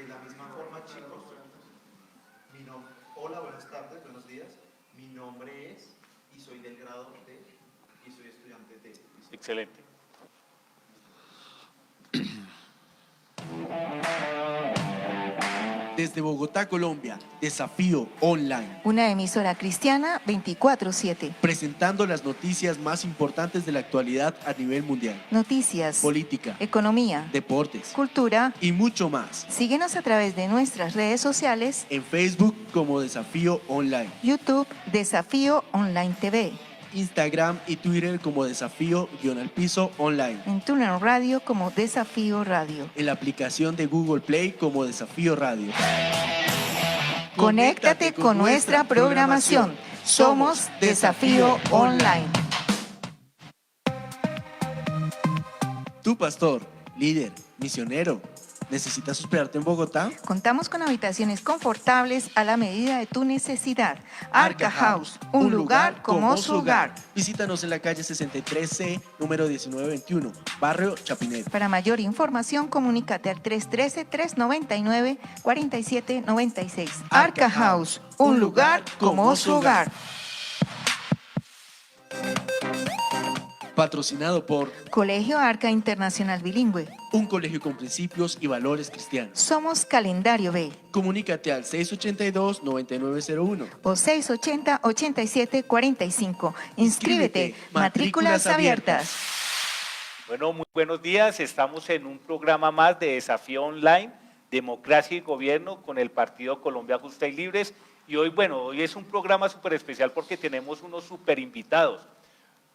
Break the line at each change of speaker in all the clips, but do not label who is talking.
De la misma forma, chicos, hola, buenas tardes, buenos días. Mi nombre es, y soy del grado de, y soy estudiante de.
Excelente.
Desde Bogotá, Colombia, Desafío Online.
Una emisora cristiana 24/7.
Presentando las noticias más importantes de la actualidad a nivel mundial.
Noticias,
Política,
economía,
deportes,
cultura
y mucho más.
Síguenos a través de nuestras redes sociales.
En Facebook como Desafío Online.
YouTube, Desafío Online TV.
Instagram y Twitter como Desafío_Online.
En TuneIn Radio como Desafío Radio.
En la aplicación de Google Play como Desafío Radio.
Conéctate con nuestra programación. Somos Desafío Online.
Tu pastor, líder, misionero, ¿necesitas hospedarte en Bogotá?
Contamos con habitaciones confortables a la medida de tu necesidad. Arca House, un lugar como su hogar.
Visítanos en la calle 63C, número 1921, barrio Chapinero.
Para mayor información, comunícate al 313-399-4796. Arca House, un lugar como su hogar.
Patrocinado por
Colegio Arca Internacional Bilingüe.
un colegio con principios y valores cristianos.
Somos Calendario B.
Comunícate al 682-9901.
O 680-8745. Inscríbete. Matrículas abiertas.
Bueno, muy buenos días. Estamos en un programa más de Desafío Online, Democracia y Gobierno con el Partido Colombia Justa y Libres. Y hoy, hoy es un programa súper especial porque tenemos unos súper invitados.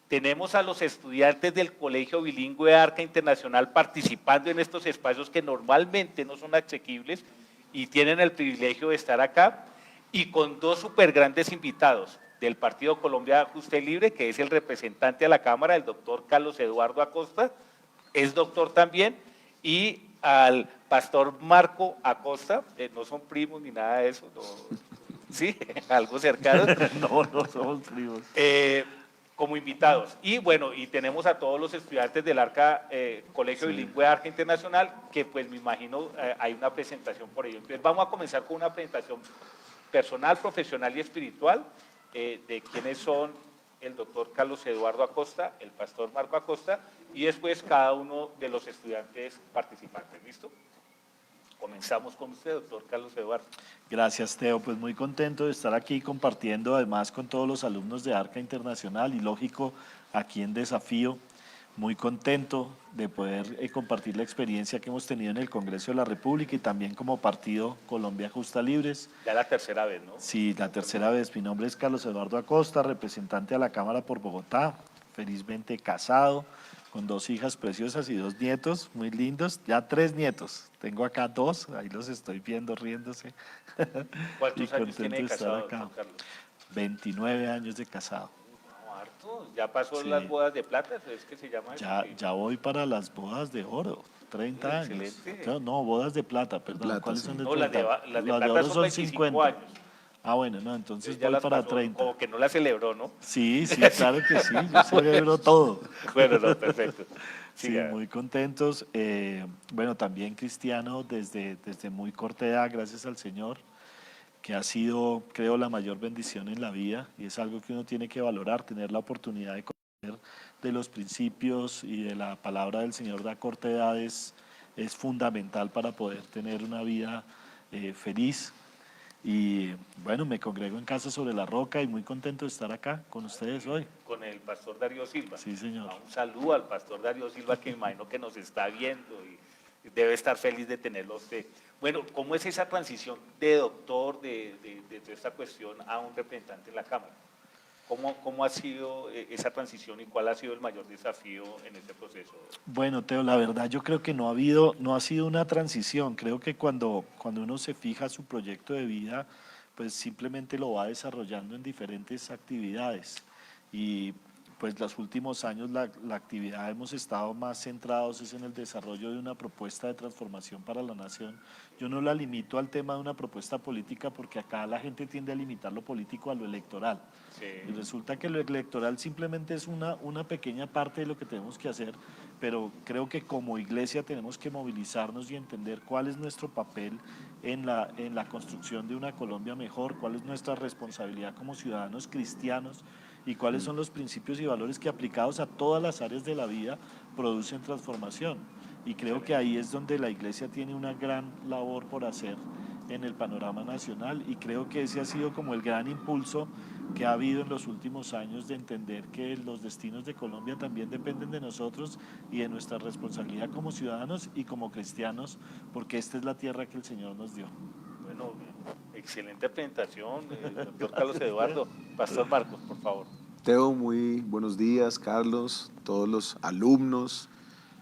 Tenemos a los estudiantes del Colegio Bilingüe Arca Internacional participando en estos espacios que normalmente no son asequibles y tienen el privilegio de estar acá, y con dos súper grandes invitados del Partido Colombia Justa y Libre, que es el representante a la Cámara, el doctor Carlos Eduardo Acosta, es doctor también, y al pastor Marco Acosta, no son primos ni nada de eso, no, sí, algo cercano.
No somos primos.
Como invitados. Y y tenemos a todos los estudiantes del Arca, Colegio Bilingüe Arca Internacional, que pues me imagino hay una presentación por ello. Entonces vamos a comenzar con una presentación personal, profesional y espiritual de quiénes son el doctor Carlos Eduardo Acosta, el pastor Marco Acosta, y después cada uno de los estudiantes participantes. ¿Listo? Comenzamos con usted, doctor Carlos Eduardo.
Gracias, Teo. Pues muy contento de estar aquí compartiendo además con todos los alumnos de Arca Internacional y lógico aquí en Desafío. Muy contento de poder compartir la experiencia que hemos tenido en el Congreso de la República y también como Partido Colombia Justa Libres.
Ya la tercera vez, ¿no?
Sí, la tercera vez. Mi nombre es Carlos Eduardo Acosta, representante a la Cámara por Bogotá, felizmente casado, con dos hijas preciosas y dos nietos muy lindos, ya 3 nietos. Tengo acá 2, ahí los estoy viendo riéndose.
¿Cuántos años tiene de casado,
acá.
Carlos?
29 años de casado.
No, harto. ¿Ya pasó
Sí.
las bodas de plata? ¿Es que se llama eso?
Ya voy para las bodas de oro, 30 años.
Excelente.
No, bodas de plata, perdón.
Plata,
¿Cuáles
sí.
son de
No,
30?
las de plata son 25 años.
Ah, bueno, no, entonces
Ya
voy
las
para
pasó,
30.
como que no la celebró, ¿no?
Sí, claro que sí, yo celebro todo.
Bueno, no, perfecto.
Sí, muy contentos. Bueno, también cristiano desde muy corta edad, gracias al Señor, que ha sido, creo, la mayor bendición en la vida, y es algo que uno tiene que valorar, tener la oportunidad de conocer de los principios y de la palabra del Señor de a corta edad es fundamental para poder tener una vida feliz. Y bueno, me congrego en Casa Sobre la Roca y muy contento de estar acá con ustedes hoy.
Con el pastor Darío Silva.
Sí, señor.
Un saludo al pastor Darío Silva, que me imagino que nos está viendo y debe estar feliz de tenerlo a usted. Bueno, ¿cómo es esa transición de doctor, de toda esta cuestión, a un representante en la Cámara? ¿Cómo ha sido esa transición y cuál ha sido el mayor desafío en este proceso?
Bueno, Teo, la verdad yo creo que no ha sido una transición. Creo que cuando uno se fija su proyecto de vida, pues simplemente lo va desarrollando en diferentes actividades. Y pues los últimos años la actividad hemos estado más centrados es en el desarrollo de una propuesta de transformación para la nación. Yo no la limito al tema de una propuesta política porque acá la gente tiende a limitar lo político a lo electoral. Sí. Y resulta que lo electoral simplemente es una pequeña parte de lo que tenemos que hacer, pero creo que como iglesia tenemos que movilizarnos y entender cuál es nuestro papel en la construcción de una Colombia mejor, cuál es nuestra responsabilidad como ciudadanos cristianos y cuáles son los principios y valores que aplicados a todas las áreas de la vida producen transformación. Y creo que ahí es donde la iglesia tiene una gran labor por hacer en el panorama nacional, y creo que ese ha sido como el gran impulso que ha habido en los últimos años de entender que los destinos de Colombia también dependen de nosotros y de nuestra responsabilidad como ciudadanos y como cristianos, porque esta es la tierra que el Señor nos dio.
Bueno, excelente presentación, doctor Carlos Eduardo. Pastor Marcos, por favor.
Teo, muy buenos días, Carlos, todos los alumnos,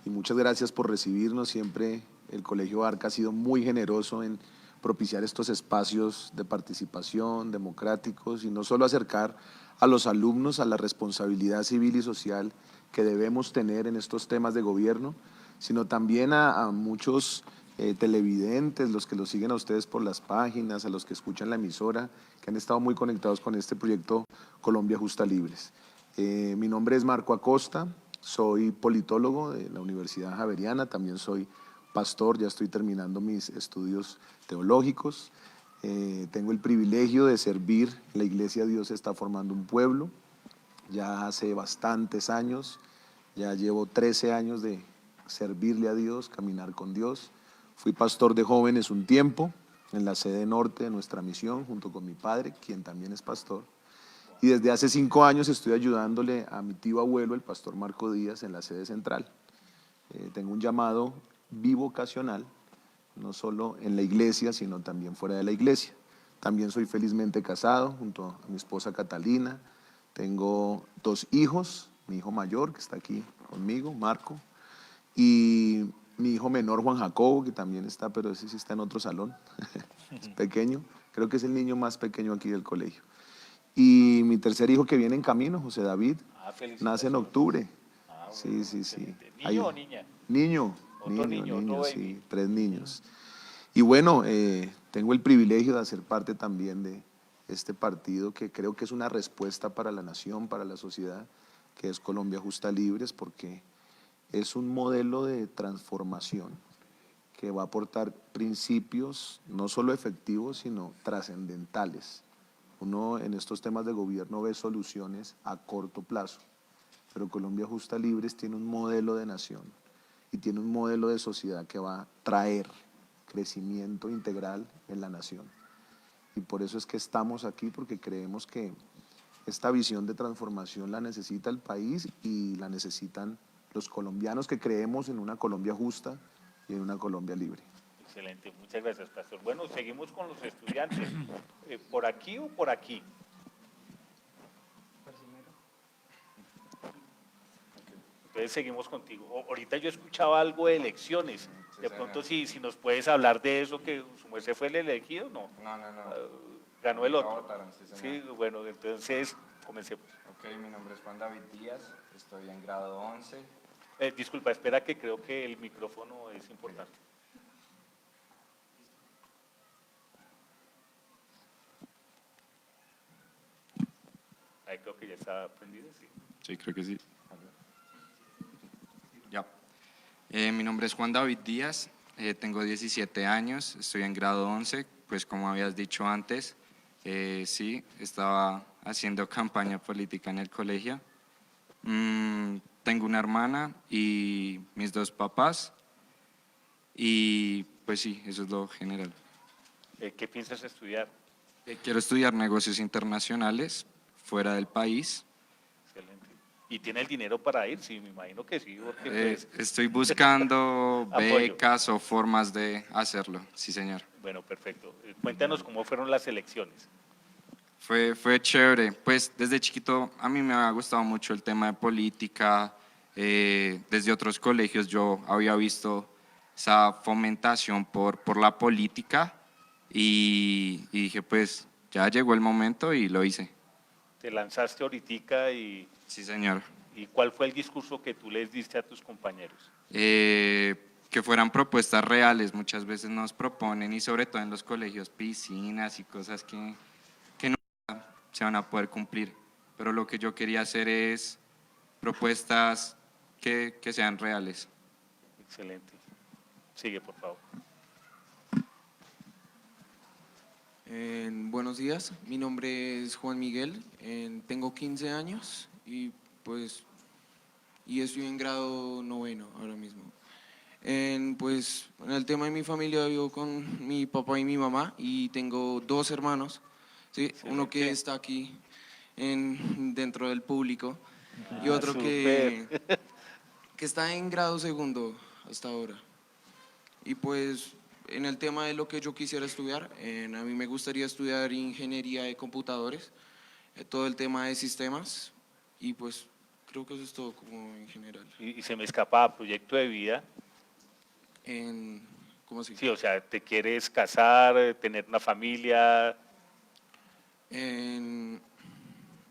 y muchas gracias por recibirnos. Siempre el Colegio Arca ha sido muy generoso en propiciar estos espacios de participación democráticos y no solo acercar a los alumnos a la responsabilidad civil y social que debemos tener en estos temas de gobierno, sino también a muchos televidentes, los que los siguen a ustedes por las páginas, a los que escuchan la emisora, que han estado muy conectados con este proyecto Colombia Justa Libres. Mi nombre es Marco Acosta, soy politólogo de la Universidad Javeriana, también soy pastor, ya estoy terminando mis estudios teológicos. Tengo el privilegio de servir la Iglesia Dios está formando un pueblo, ya hace bastantes años, ya llevo 13 años de servirle a Dios, caminar con Dios. Fui pastor de jóvenes un tiempo en la sede norte de nuestra misión, junto con mi padre, quien también es pastor. Y desde hace 5 años estoy ayudándole a mi tío abuelo, el pastor Marco Díaz, en la sede central. Tengo un llamado bivocacional, no solo en la iglesia, sino también fuera de la iglesia. También soy felizmente casado junto a mi esposa Catalina. Tengo 2 hijos, mi hijo mayor, que está aquí conmigo, Marco, y mi hijo menor, Juan Jacobo, que también está, pero ese sí está en otro salón, es pequeño, creo que es el niño más pequeño aquí del colegio. Y mi tercer hijo que viene en camino, José David, nace en octubre. Sí, sí, sí.
¿Niño o niña?
Niño,
Otro
niño,
otro baby.
sí, 3 niños. Y bueno, tengo el privilegio de hacer parte también de este partido que creo que es una respuesta para la nación, para la sociedad, que es Colombia Justa Libres, porque es un modelo de transformación que va a aportar principios no solo efectivos, sino trascendentales. Uno en estos temas de gobierno ve soluciones a corto plazo, pero Colombia Justa Libres tiene un modelo de nación y tiene un modelo de sociedad que va a traer crecimiento integral en la nación. Y por eso es que estamos aquí, porque creemos que esta visión de transformación la necesita el país y la necesitan los colombianos que creemos en una Colombia justa y en una Colombia libre.
Excelente, muchas gracias, pastor. Bueno, seguimos con los estudiantes. ¿Por aquí o por aquí? Entonces seguimos contigo. Ahorita yo escuchaba algo de elecciones. De pronto si nos puedes hablar de eso, que su merced fue el elegido, ¿no?
No.
Ganó el otro.
Votaron, sí,
Sí,
señor.
bueno, entonces comencemos.
Ok, mi nombre es Juan David Díaz, estoy en grado 11.
Disculpa, espera que creo que el micrófono es importante. Ahí creo que ya está prendido, sí.
Sí, creo que sí. Ya. Mi nombre es Juan David Díaz, tengo 17 años, estoy en grado 11, pues como habías dicho antes, sí, estaba haciendo campaña política en el colegio. Tengo una hermana y mis 2 papás, y pues sí, eso es lo general.
¿Qué piensas estudiar?
Quiero estudiar negocios internacionales fuera del país.
Excelente. ¿Y tiene el dinero para ir? Sí, me imagino que sí, porque pues,
Estoy buscando
Apoyo.
becas o formas de hacerlo, sí señor.
bueno, perfecto. Cuéntanos cómo fueron las elecciones.
Fue chévere, pues desde chiquito a mí me ha gustado mucho el tema de política, desde otros colegios yo había visto esa fomentación por la política y dije pues ya llegó el momento y lo hice.
Te lanzaste ahorita
Sí señor.
¿y cuál fue el discurso que tú les diste a tus compañeros?
Que fueran propuestas reales, muchas veces nos proponen y sobre todo en los colegios piscinas y cosas que no se van a poder cumplir, pero lo que yo quería hacer es propuestas que sean reales.
Excelente. Sigue, por favor.
Buenos días, mi nombre es Juan Miguel, tengo 15 años y estoy en grado noveno ahora mismo. En el tema de mi familia vivo con mi papá y mi mamá y tengo dos hermanos, ¿sí? Uno que está aquí dentro del público y otro que está en grado segundo hasta ahora. Y pues en el tema de lo que yo quisiera estudiar, a mí me gustaría estudiar ingeniería de computadores, todo el tema de sistemas y pues creo que eso es todo como en general.
Y se me escapa proyecto de vida.
¿Cómo así?
Sí, o sea, ¿te quieres casar, tener una familia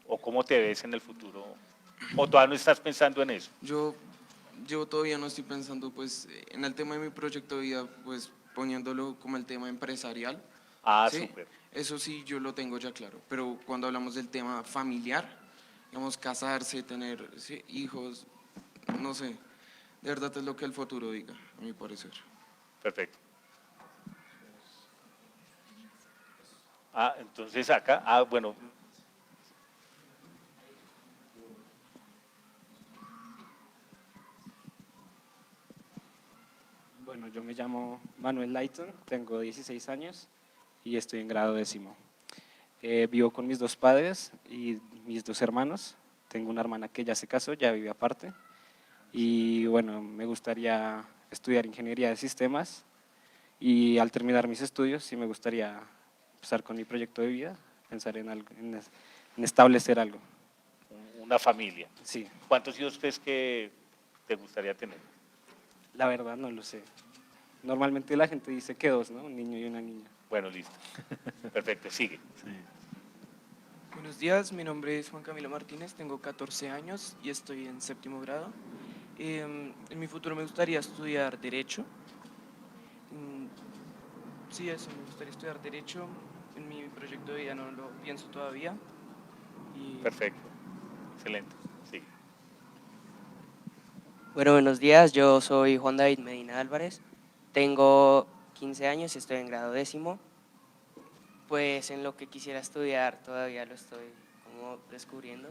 o cómo te ves en el futuro? ¿O todavía no estás pensando en eso?
Yo todavía no estoy pensando pues en el tema de mi proyecto de vida, pues poniéndolo como el tema empresarial.
Ah,
¿sí?
súper.
Eso sí, yo lo tengo ya claro, pero cuando hablamos del tema familiar, digamos, casarse, tener ¿sí? hijos, no sé, de verdad es lo que el futuro diga, a mi parecer.
Perfecto. Entonces acá, bueno.
Bueno, yo me llamo Manuel Lighton, tengo 16 años y estoy en grado décimo. Vivo con mis dos padres y mis dos hermanos. Tengo una hermana que ya se casó, ya vive aparte. Y bueno, me gustaría estudiar ingeniería de sistemas y al terminar mis estudios sí me gustaría empezar con mi proyecto de vida, pensar en establecer algo.
Una familia.
Sí.
¿Cuántos hijos crees que te gustaría tener?
La verdad no lo sé. Normalmente la gente dice que dos, ¿no? Un niño y una niña.
Bueno, listo. Perfecto, sigue.
Sí.
Buenos días, mi nombre es Juan Camilo Martínez, tengo 14 años y estoy en séptimo grado. En mi futuro me gustaría estudiar Derecho. Sí, eso, me gustaría estudiar Derecho. En mi proyecto de vida no lo pienso todavía.
Perfecto, excelente. Sigue.
Bueno, buenos días, yo soy Juan David Medina Álvarez, tengo 15 años y estoy en grado décimo. Pues en lo que quisiera estudiar todavía lo estoy como descubriendo,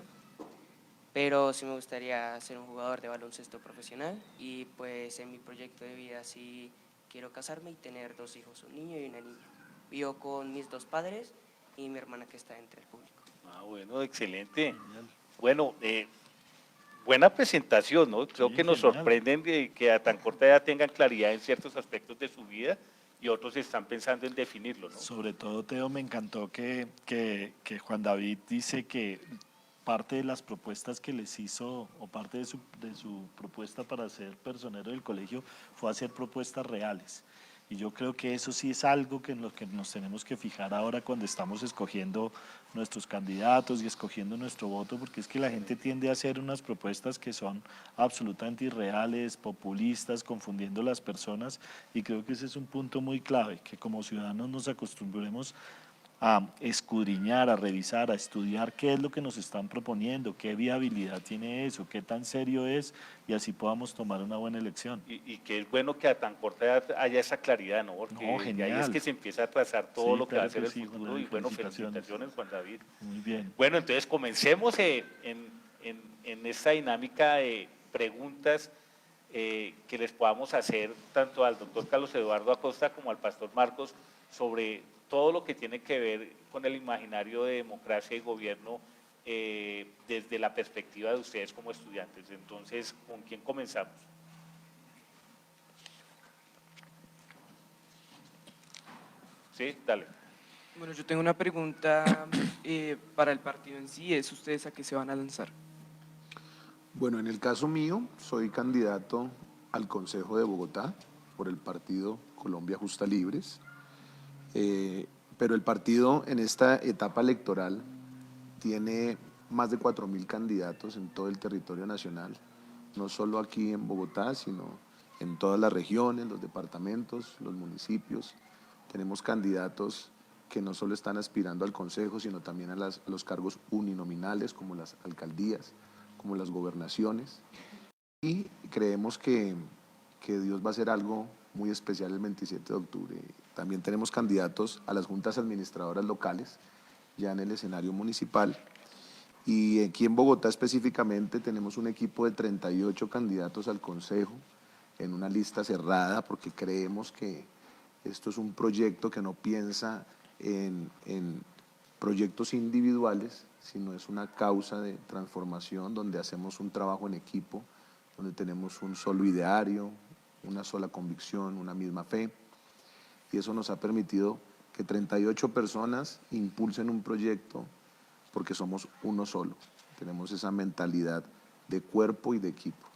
pero sí me gustaría ser un jugador de baloncesto profesional y pues en mi proyecto de vida sí quiero casarme y tener dos hijos, un niño y una niña. Vivo con mis dos padres y mi hermana que está entre el público.
Bueno, excelente. Bueno, buena presentación, ¿no? Creo que nos sorprenden de que a tan corta edad tengan claridad en ciertos aspectos de su vida y otros están pensando en definirlo, ¿no?
Sobre todo, Teo, me encantó que Juan David dice que parte de las propuestas que les hizo, o parte de su propuesta para ser personero del colegio, fue hacer propuestas reales. Y yo creo que eso sí es algo que en lo que nos tenemos que fijar ahora cuando estamos escogiendo nuestros candidatos y escogiendo nuestro voto, porque es que la gente tiende a hacer unas propuestas que son absolutamente irreales, populistas, confundiendo a las personas, y creo que ese es un punto muy clave, que como ciudadanos nos acostumbremos a escudriñar, a revisar, a estudiar qué es lo que nos están proponiendo, qué viabilidad tiene eso, qué tan serio es, y así podamos tomar una buena elección.
Y que es bueno que a tan corta edad haya esa claridad, ¿no? Porque de ahí es que se empieza a trazar todo lo que va a ser el futuro, y bueno, felicitaciones, Juan David.
Muy bien.
Bueno, entonces comencemos en esta dinámica de preguntas que les podamos hacer tanto al doctor Carlos Eduardo Acosta como al pastor Marcos sobre todo lo que tiene que ver con el imaginario de democracia y gobierno desde la perspectiva de ustedes como estudiantes. Entonces, ¿con quién comenzamos? Sí, dale.
Bueno, yo tengo una pregunta para el partido en sí, ¿es ustedes a qué se van a lanzar?
Bueno, en el caso mío, soy candidato al Consejo de Bogotá por el partido Colombia Justa Libres. Pero el partido en esta etapa electoral tiene más de 4.000 candidatos en todo el territorio nacional, no solo aquí en Bogotá, sino en todas las regiones, los departamentos, los municipios. Tenemos candidatos que no solo están aspirando al consejo, sino también a los cargos uninominales, como las alcaldías, como las gobernaciones. y creemos que Dios va a hacer algo muy especial el 27 de octubre. También tenemos candidatos a las juntas administradoras locales, ya en el escenario municipal. Y aquí en Bogotá específicamente tenemos un equipo de 38 candidatos al Consejo en una lista cerrada, porque creemos que esto es un proyecto que no piensa en proyectos individuales, sino es una causa de transformación donde hacemos un trabajo en equipo, donde tenemos un solo ideario, una sola convicción, una misma fe, y eso nos ha permitido que 38 personas impulsen un proyecto porque somos uno solo, tenemos esa mentalidad de cuerpo y de equipo.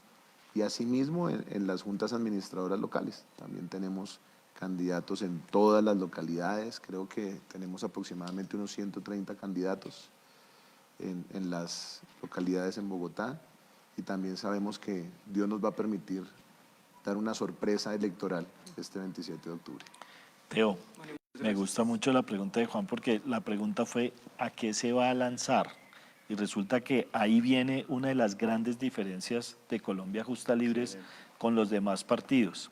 Y asimismo en las juntas administradoras locales también tenemos candidatos en todas las localidades, creo que tenemos aproximadamente unos 130 candidatos en las localidades en Bogotá, y también sabemos que Dios nos va a permitir dar una sorpresa electoral este 27 de octubre.
Teo, me gusta mucho la pregunta de Juan, porque la pregunta fue ¿a qué se va a lanzar? Y resulta que ahí viene una de las grandes diferencias de Colombia Justa Libres con los demás partidos.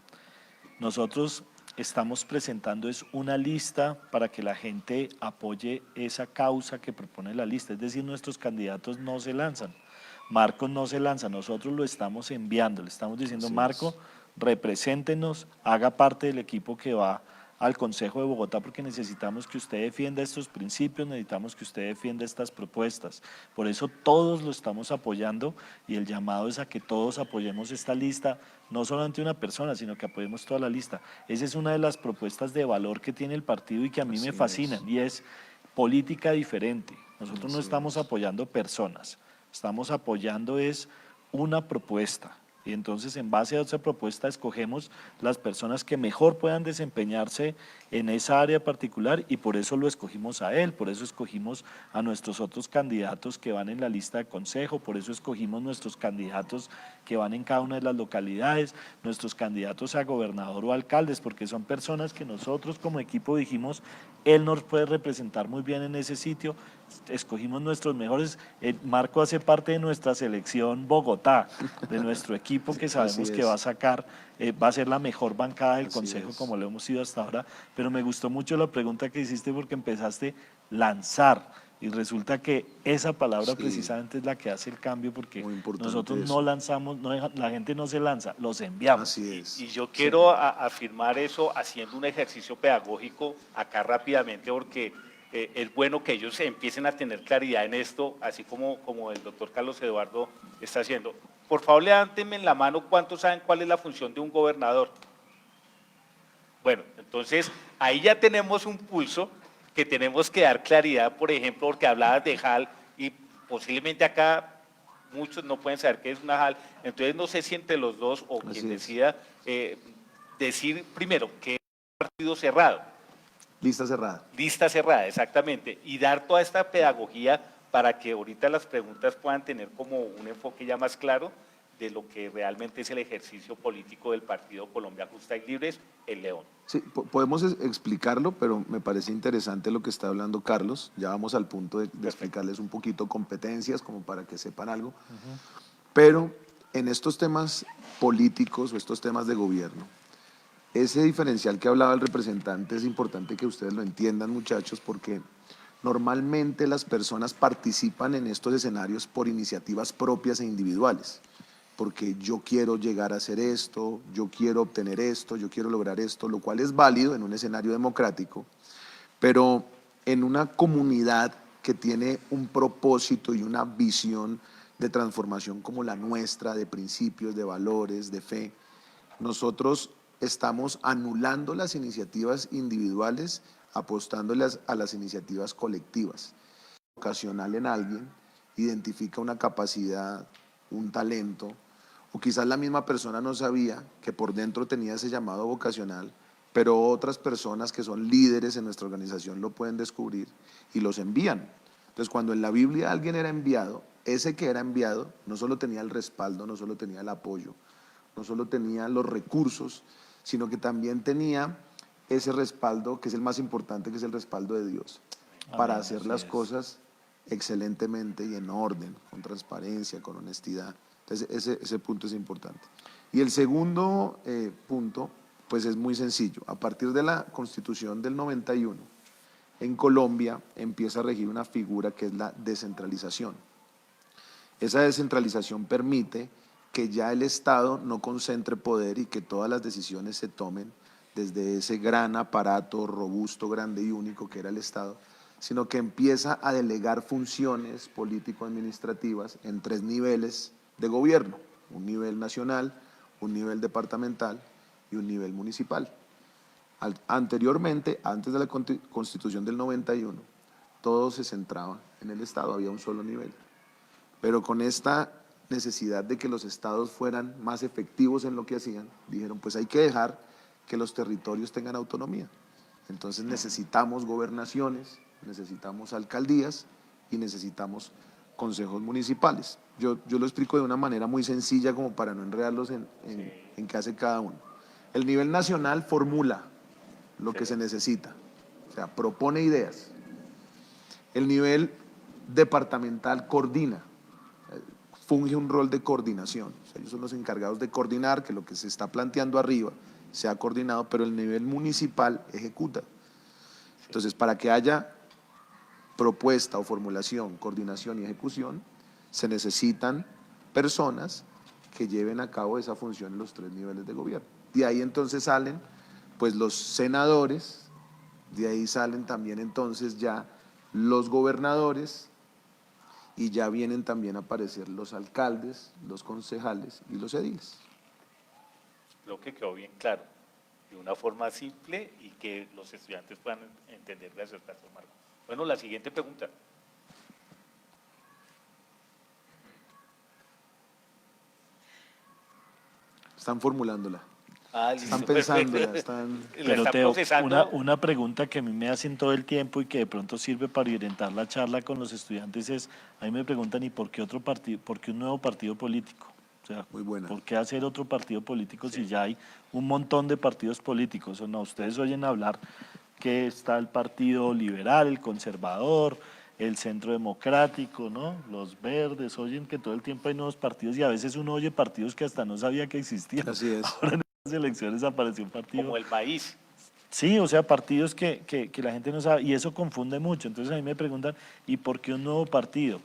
Nosotros estamos presentando es una lista para que la gente apoye esa causa que propone la lista, es decir, nuestros candidatos no se lanzan, Marcos no se lanza, nosotros lo estamos enviando, le estamos diciendo, Marco, represéntenos, haga parte del equipo que va al Consejo de Bogotá, porque necesitamos que usted defienda estos principios, necesitamos que usted defienda estas propuestas. Por eso todos lo estamos apoyando, y el llamado es a que todos apoyemos esta lista, no solamente una persona, sino que apoyemos toda la lista. Esa es una de las propuestas de valor que tiene el partido y que a mí me fascinan, y es política diferente. Nosotros no estamos apoyando personas, estamos apoyando es una propuesta. Y entonces en base a esa propuesta escogemos las personas que mejor puedan desempeñarse en esa área particular, y por eso lo escogimos a él, por eso escogimos a nuestros otros candidatos que van en la lista de consejo, por eso escogimos nuestros candidatos que van en cada una de las localidades, nuestros candidatos a gobernador o alcaldes, porque son personas que nosotros como equipo dijimos, él nos puede representar muy bien en ese sitio, escogimos nuestros mejores. Marco hace parte de nuestra selección Bogotá, de nuestro equipo que sabemos que va a sacar, va a ser la mejor bancada del Consejo como lo hemos sido hasta ahora, pero me gustó mucho la pregunta que hiciste porque empezaste lanzar, y resulta que esa palabra precisamente es la que hace el cambio, porque nosotros no lanzamos, la gente no se lanza, los enviamos.
Así es.
Y yo quiero afirmar eso haciendo un ejercicio pedagógico acá rápidamente, porque es bueno que ellos empiecen a tener claridad en esto, así como el doctor Carlos Eduardo está haciendo. Por favor, levántenme en la mano cuántos saben cuál es la función de un gobernador. Bueno, entonces ahí ya tenemos un pulso que tenemos que dar claridad, por ejemplo, porque hablabas de JAL y posiblemente acá muchos no pueden saber qué es una JAL, entonces no sé si entre los dos o quien decida decir primero que es un partido cerrado.
Lista cerrada.
Lista cerrada, exactamente, y dar toda esta pedagogía para que ahorita las preguntas puedan tener como un enfoque ya más claro de lo que realmente es el ejercicio político del Partido Colombia Justa y Libres, el León.
Sí, podemos explicarlo, pero me parece interesante lo que está hablando Carlos. Ya vamos al punto de explicarles un poquito competencias, como para que sepan algo. Pero en estos temas políticos o estos temas de gobierno, ese diferencial que hablaba el representante es importante que ustedes lo entiendan, muchachos, porque normalmente las personas participan en estos escenarios por iniciativas propias e individuales, porque yo quiero llegar a hacer esto, yo quiero obtener esto, yo quiero lograr esto, lo cual es válido en un escenario democrático, pero en una comunidad que tiene un propósito y una visión de transformación como la nuestra, de principios, de valores, de fe, nosotros estamos anulando las iniciativas individuales, apostándoles a las iniciativas colectivas. Vocacional en alguien, identifica una capacidad, un talento, o quizás la misma persona no sabía que por dentro tenía ese llamado vocacional, pero otras personas que son líderes en nuestra organización lo pueden descubrir y los envían. Entonces, cuando en la Biblia alguien era enviado, ese que era enviado no solo tenía el respaldo, no solo tenía el apoyo, no solo tenía los recursos, sino que también tenía ese respaldo, que es el más importante, que es el respaldo de Dios, para hacer las cosas excelentemente y en orden, con transparencia, con honestidad. Entonces, ese punto es importante. Y el segundo punto, pues es muy sencillo. A partir de la Constitución del 91, en Colombia empieza a regir una figura que es la descentralización. Esa descentralización permite que ya el Estado no concentre poder y que todas las decisiones se tomen desde ese gran aparato robusto, grande y único que era el Estado, sino que empieza a delegar funciones político-administrativas en 3 niveles de gobierno: un nivel nacional, un nivel departamental y un nivel municipal. Anteriormente, antes de la Constitución del 91, todo se centraba en el Estado, había un solo nivel. Pero con esta necesidad de que los estados fueran más efectivos en lo que hacían, dijeron, pues hay que dejar que los territorios tengan autonomía. Entonces necesitamos gobernaciones, necesitamos alcaldías y necesitamos consejos municipales. Yo lo explico de una manera muy sencilla como para no enredarlos en qué hace cada uno. El nivel nacional formula lo que se necesita, o sea, propone ideas. El nivel departamental coordina, funge un rol de coordinación. O sea, ellos son los encargados de coordinar que lo que se está planteando arriba sea coordinado, pero el nivel municipal ejecuta. Entonces, para que haya propuesta o formulación, coordinación y ejecución, se necesitan personas que lleven a cabo esa función en los 3 niveles de gobierno. De ahí entonces salen pues los senadores, de ahí salen también entonces ya los gobernadores, y ya vienen también a aparecer los alcaldes, los concejales y los ediles.
Creo que quedó bien claro, de una forma simple y que los estudiantes puedan entender. Gracias, Pastor Marco. Bueno, la siguiente pregunta.
Están formulándola.
Listo,
están pensándola,
Pero Teo, una pregunta que a mí me hacen todo el tiempo y que de pronto sirve para orientar la charla con los estudiantes es, a mí me preguntan, ¿y por qué otro partido, por qué un nuevo partido político? O sea,
muy buena.
¿Por qué hacer otro partido político si ya hay un montón de partidos políticos? O no, ustedes oyen hablar que está el Partido Liberal, el Conservador, el Centro Democrático, ¿no? Los Verdes, oyen que todo el tiempo hay nuevos partidos y a veces uno oye partidos que hasta no sabía que existían.
Así es.
Ahora en las elecciones apareció un partido.
Como el maíz.
Sí, o sea, partidos que la gente no sabe y eso confunde mucho. Entonces a mí me preguntan, ¿y por qué un nuevo partido?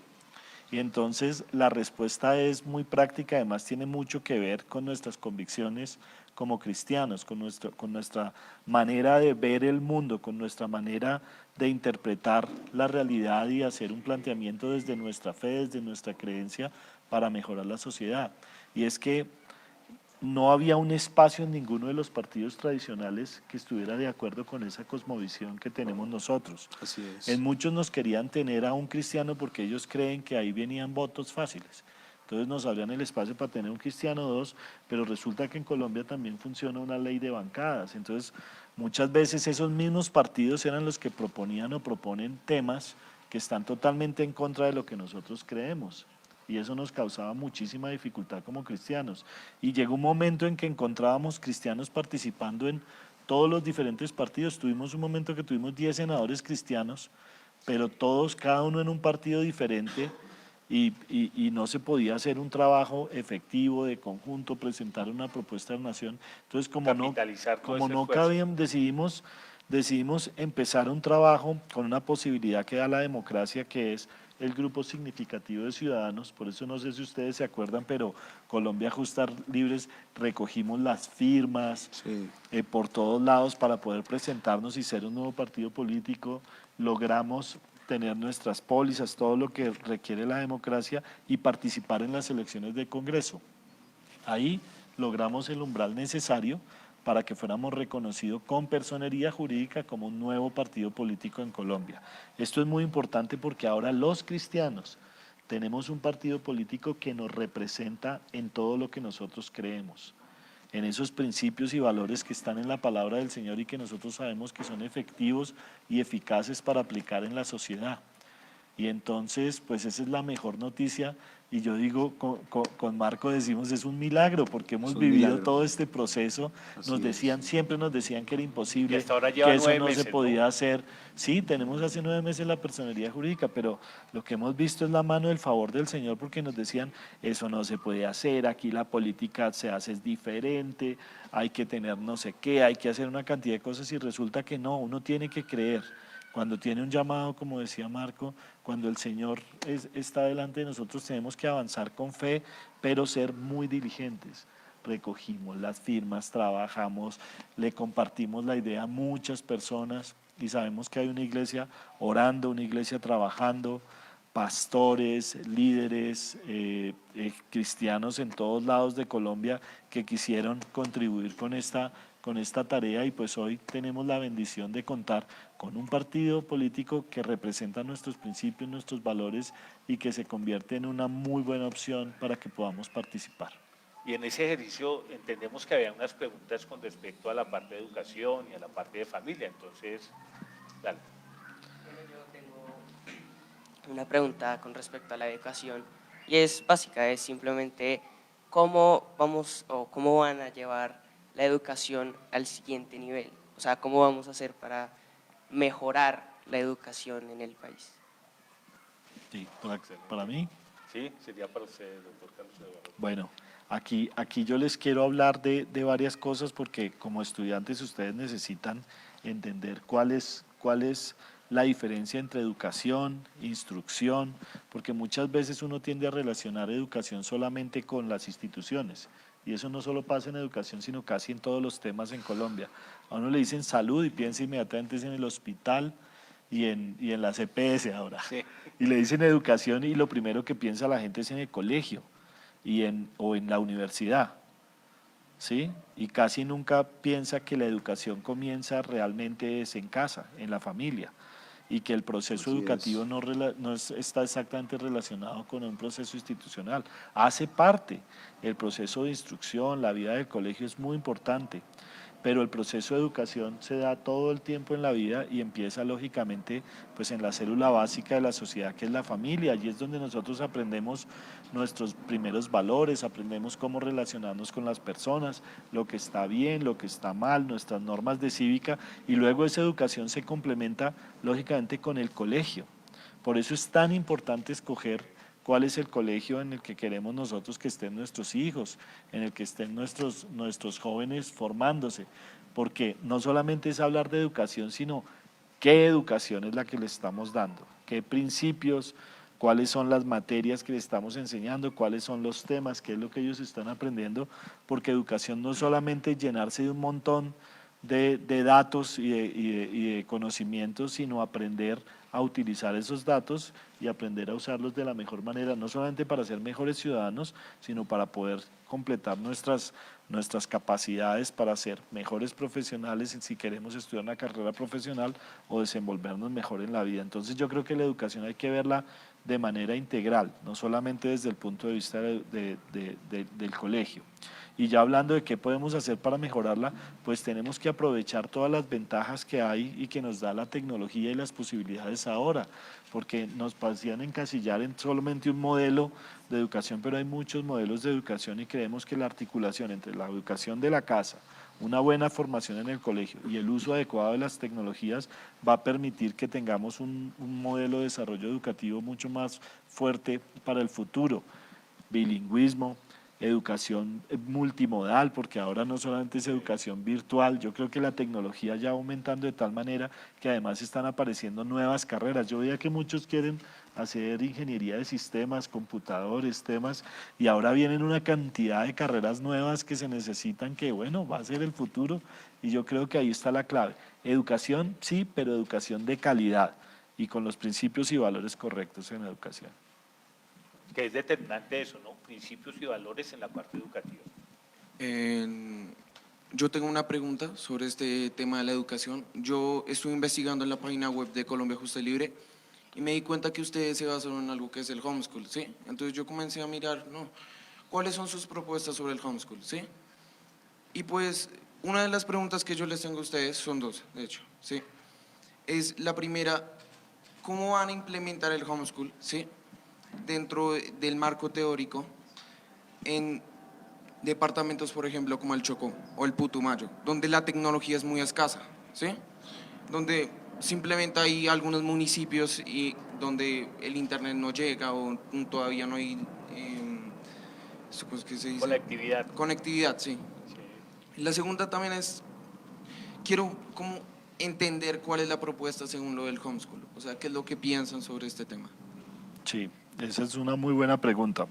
Y entonces la respuesta es muy práctica, además tiene mucho que ver con nuestras convicciones como cristianos, con nuestra manera de ver el mundo, con nuestra manera de interpretar la realidad y hacer un planteamiento desde nuestra fe, desde nuestra creencia para mejorar la sociedad. Y es que no había un espacio en ninguno de los partidos tradicionales que estuviera de acuerdo con esa cosmovisión que tenemos nosotros.
Así es.
En muchos nos querían tener a un cristiano porque ellos creen que ahí venían votos fáciles. Entonces nos abrían el espacio para tener un cristiano o 2, pero resulta que en Colombia también funciona una ley de bancadas. Entonces muchas veces esos mismos partidos eran los que proponían o proponen temas que están totalmente en contra de lo que nosotros creemos. Y eso nos causaba muchísima dificultad como cristianos. Y llegó un momento en que encontrábamos cristianos participando en todos los diferentes partidos. Tuvimos un momento que tuvimos 10 senadores cristianos, pero todos, cada uno en un partido diferente, y no se podía hacer un trabajo efectivo de conjunto, presentar una propuesta de nación. Entonces, como no cabían, decidimos empezar un trabajo con una posibilidad que da la democracia, que es el grupo significativo de ciudadanos. Por eso no sé si ustedes se acuerdan, pero Colombia Justas Libres recogimos las firmas por todos lados para poder presentarnos y ser un nuevo partido político. Logramos tener nuestras pólizas, todo lo que requiere la democracia y participar en las elecciones de Congreso. Ahí logramos el umbral necesario para que fuéramos reconocidos con personería jurídica como un nuevo partido político en Colombia. Esto es muy importante porque ahora los cristianos tenemos un partido político que nos representa en todo lo que nosotros creemos, en esos principios y valores que están en la palabra del Señor y que nosotros sabemos que son efectivos y eficaces para aplicar en la sociedad. Y entonces, pues esa es la mejor noticia Y yo digo, con Marco decimos, es un milagro, porque hemos
Es un
vivido
milagro.
todo este proceso.
Así
Nos
es.
decían, siempre nos decían que era imposible,
Y hasta ahora
que
lleva
eso
9
no
meses,
se
¿no?
podía hacer. Sí, tenemos hace 9 meses la personería jurídica, pero lo que hemos visto es la mano del favor del Señor, porque nos decían, eso no se puede hacer, aquí la política se hace es diferente, hay que tener no sé qué, hay que hacer una cantidad de cosas, y resulta que no, uno tiene que creer. Cuando tiene un llamado, como decía Marco, cuando el Señor está delante de nosotros, tenemos que avanzar con fe, pero ser muy diligentes. Recogimos las firmas, trabajamos, le compartimos la idea a muchas personas y sabemos que hay una iglesia orando, una iglesia trabajando, pastores, líderes, cristianos en todos lados de Colombia que quisieron contribuir con esta tarea, y pues hoy tenemos la bendición de contar con un partido político que representa nuestros principios, nuestros valores, y que se convierte en una muy buena opción para que podamos participar.
Y en ese ejercicio entendemos que había unas preguntas con respecto a la parte de educación y a la parte de familia, entonces, dale.
Bueno, yo tengo una pregunta con respecto a la educación, y es básica, es simplemente cómo vamos o cómo van a llevar la educación al siguiente nivel, o sea, cómo vamos a hacer para mejorar la educación en el país.
Sí, para mí.
Sí, sería para usted, doctor Carlos Eduardo.
Bueno, aquí yo les quiero hablar de varias cosas, porque como estudiantes ustedes necesitan entender cuál es la diferencia entre educación, instrucción, porque muchas veces uno tiende a relacionar educación solamente con las instituciones, y eso no solo pasa en educación, sino casi en todos los temas en Colombia. A uno le dicen salud y piensa inmediatamente en el hospital y en la CPS ahora.
Sí.
Y le dicen educación y lo primero que piensa la gente es en el colegio o en la universidad, ¿sí? Y casi nunca piensa que la educación comienza realmente es en casa, en la familia, y que el proceso
Así
educativo
es.
no está exactamente relacionado con un proceso institucional. Hace parte, el proceso de instrucción, la vida del colegio es muy importante, pero el proceso de educación se da todo el tiempo en la vida y empieza lógicamente pues en la célula básica de la sociedad, que es la familia. Allí es donde nosotros aprendemos nuestros primeros valores, aprendemos cómo relacionarnos con las personas, lo que está bien, lo que está mal, nuestras normas de cívica, y luego esa educación se complementa lógicamente con el colegio. Por eso es tan importante escoger cuál es el colegio en el que queremos nosotros que estén nuestros hijos, en el que estén nuestros jóvenes formándose, porque no solamente es hablar de educación, sino qué educación es la que le estamos dando, qué principios, cuáles son las materias que le estamos enseñando, cuáles son los temas, qué es lo que ellos están aprendiendo, porque educación no es solamente llenarse de un montón de datos y de conocimientos, sino aprender a utilizar esos datos y aprender a usarlos de la mejor manera, no solamente para ser mejores ciudadanos, sino para poder completar nuestras capacidades para ser mejores profesionales si queremos estudiar una carrera profesional o desenvolvernos mejor en la vida. Entonces yo creo que la educación hay que verla de manera integral, no solamente desde el punto de vista del colegio. Y ya hablando de qué podemos hacer para mejorarla, pues tenemos que aprovechar todas las ventajas que hay y que nos da la tecnología y las posibilidades ahora, porque nos parecían encasillar en solamente un modelo de educación, pero hay muchos modelos de educación, y creemos que la articulación entre la educación de la casa, una buena formación en el colegio y el uso adecuado de las tecnologías va a permitir que tengamos un modelo de desarrollo educativo mucho más fuerte para el futuro. Bilingüismo, educación multimodal, porque ahora no solamente es educación virtual, yo creo que la tecnología ya va aumentando de tal manera que además están apareciendo nuevas carreras. Yo veía que muchos quieren hacer ingeniería de sistemas, computadores, temas, y ahora vienen una cantidad de carreras nuevas que se necesitan, que bueno, va a ser el futuro, y yo creo que ahí está la clave. Educación, sí, pero educación de calidad y con los principios y valores correctos en la educación.
Que es determinante eso, ¿no? Principios y valores en la parte educativa.
Yo tengo una pregunta sobre este tema de la educación. Yo estuve investigando en la página web de Colombia Justa y Libre y me di cuenta que ustedes se basan en algo que es el homeschool, ¿sí? Entonces yo comencé a mirar, ¿no? ¿Cuáles son sus propuestas sobre el homeschool, sí? Y pues una de las preguntas que yo les tengo a ustedes son dos, de hecho, ¿sí? Es la primera, ¿cómo van a implementar el homeschool, sí? dentro del marco teórico en departamentos, por ejemplo, como el Chocó o el Putumayo, donde la tecnología es muy escasa, ¿sí? Donde simplemente hay algunos municipios y donde el internet no llega o todavía no hay ¿qué se dice?
Conectividad.
Conectividad, sí. La segunda también quiero como entender cuál es la propuesta según lo del homeschool, o sea, qué es lo que piensan sobre este tema.
Sí, esa es una muy buena pregunta.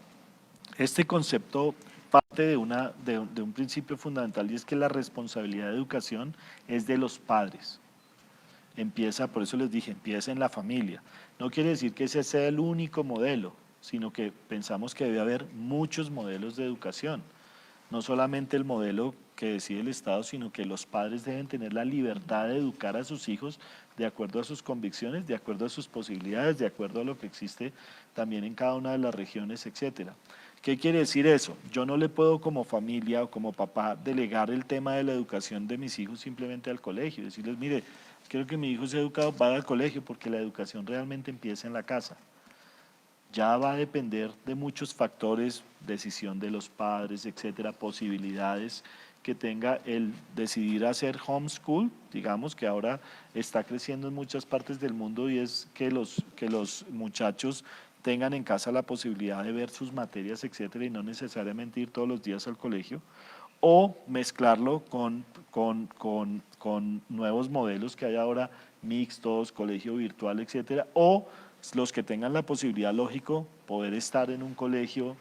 Este concepto parte de un principio fundamental y es que la responsabilidad de educación es de los padres. Empieza, por eso les dije, empieza en la familia. No quiere decir que ese sea el único modelo, sino que pensamos que debe haber muchos modelos de educación. No solamente el modelo que decide el Estado, sino que los padres deben tener la libertad de educar a sus hijos de acuerdo a sus convicciones, de acuerdo a sus posibilidades, de acuerdo a lo que existe también en cada una de las regiones, etcétera. ¿Qué quiere decir eso? Yo no le puedo como familia o como papá delegar el tema de la educación de mis hijos simplemente al colegio, decirles, mire, quiero que mi hijo sea educado, vaya al colegio, porque la educación realmente empieza en la casa. Ya va a depender de muchos factores, decisión de los padres, etcétera, posibilidades que tenga el decidir hacer homeschool, digamos que ahora está creciendo en muchas partes del mundo y es que los muchachos tengan en casa la posibilidad de ver sus materias, etcétera, y no necesariamente ir todos los días al colegio, o mezclarlo con nuevos modelos que hay ahora, mixtos, colegio virtual, etcétera, o los que tengan la posibilidad, lógico, poder estar en un colegio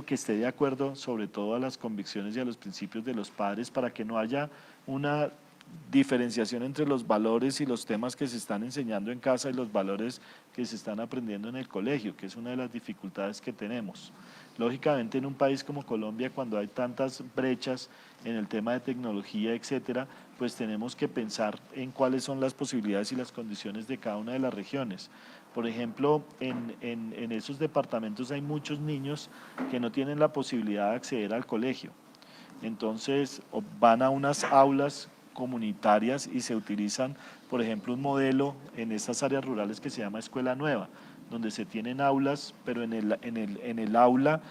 que esté de acuerdo sobre todo a las convicciones y a los principios de los padres para que no haya una diferenciación entre los valores y los temas que se están enseñando en casa y los valores que se están aprendiendo en el colegio, que es una de las dificultades que tenemos. Lógicamente en un país como Colombia, cuando hay tantas brechas en el tema de tecnología, etcétera, pues tenemos que pensar en cuáles son las posibilidades y las condiciones de cada una de las regiones. Por ejemplo, en esos departamentos hay muchos niños que no tienen la posibilidad de acceder al colegio. Entonces van a unas aulas comunitarias y se utilizan, por ejemplo, un modelo en estas áreas rurales que se llama Escuela Nueva, donde se tienen aulas, pero en el aula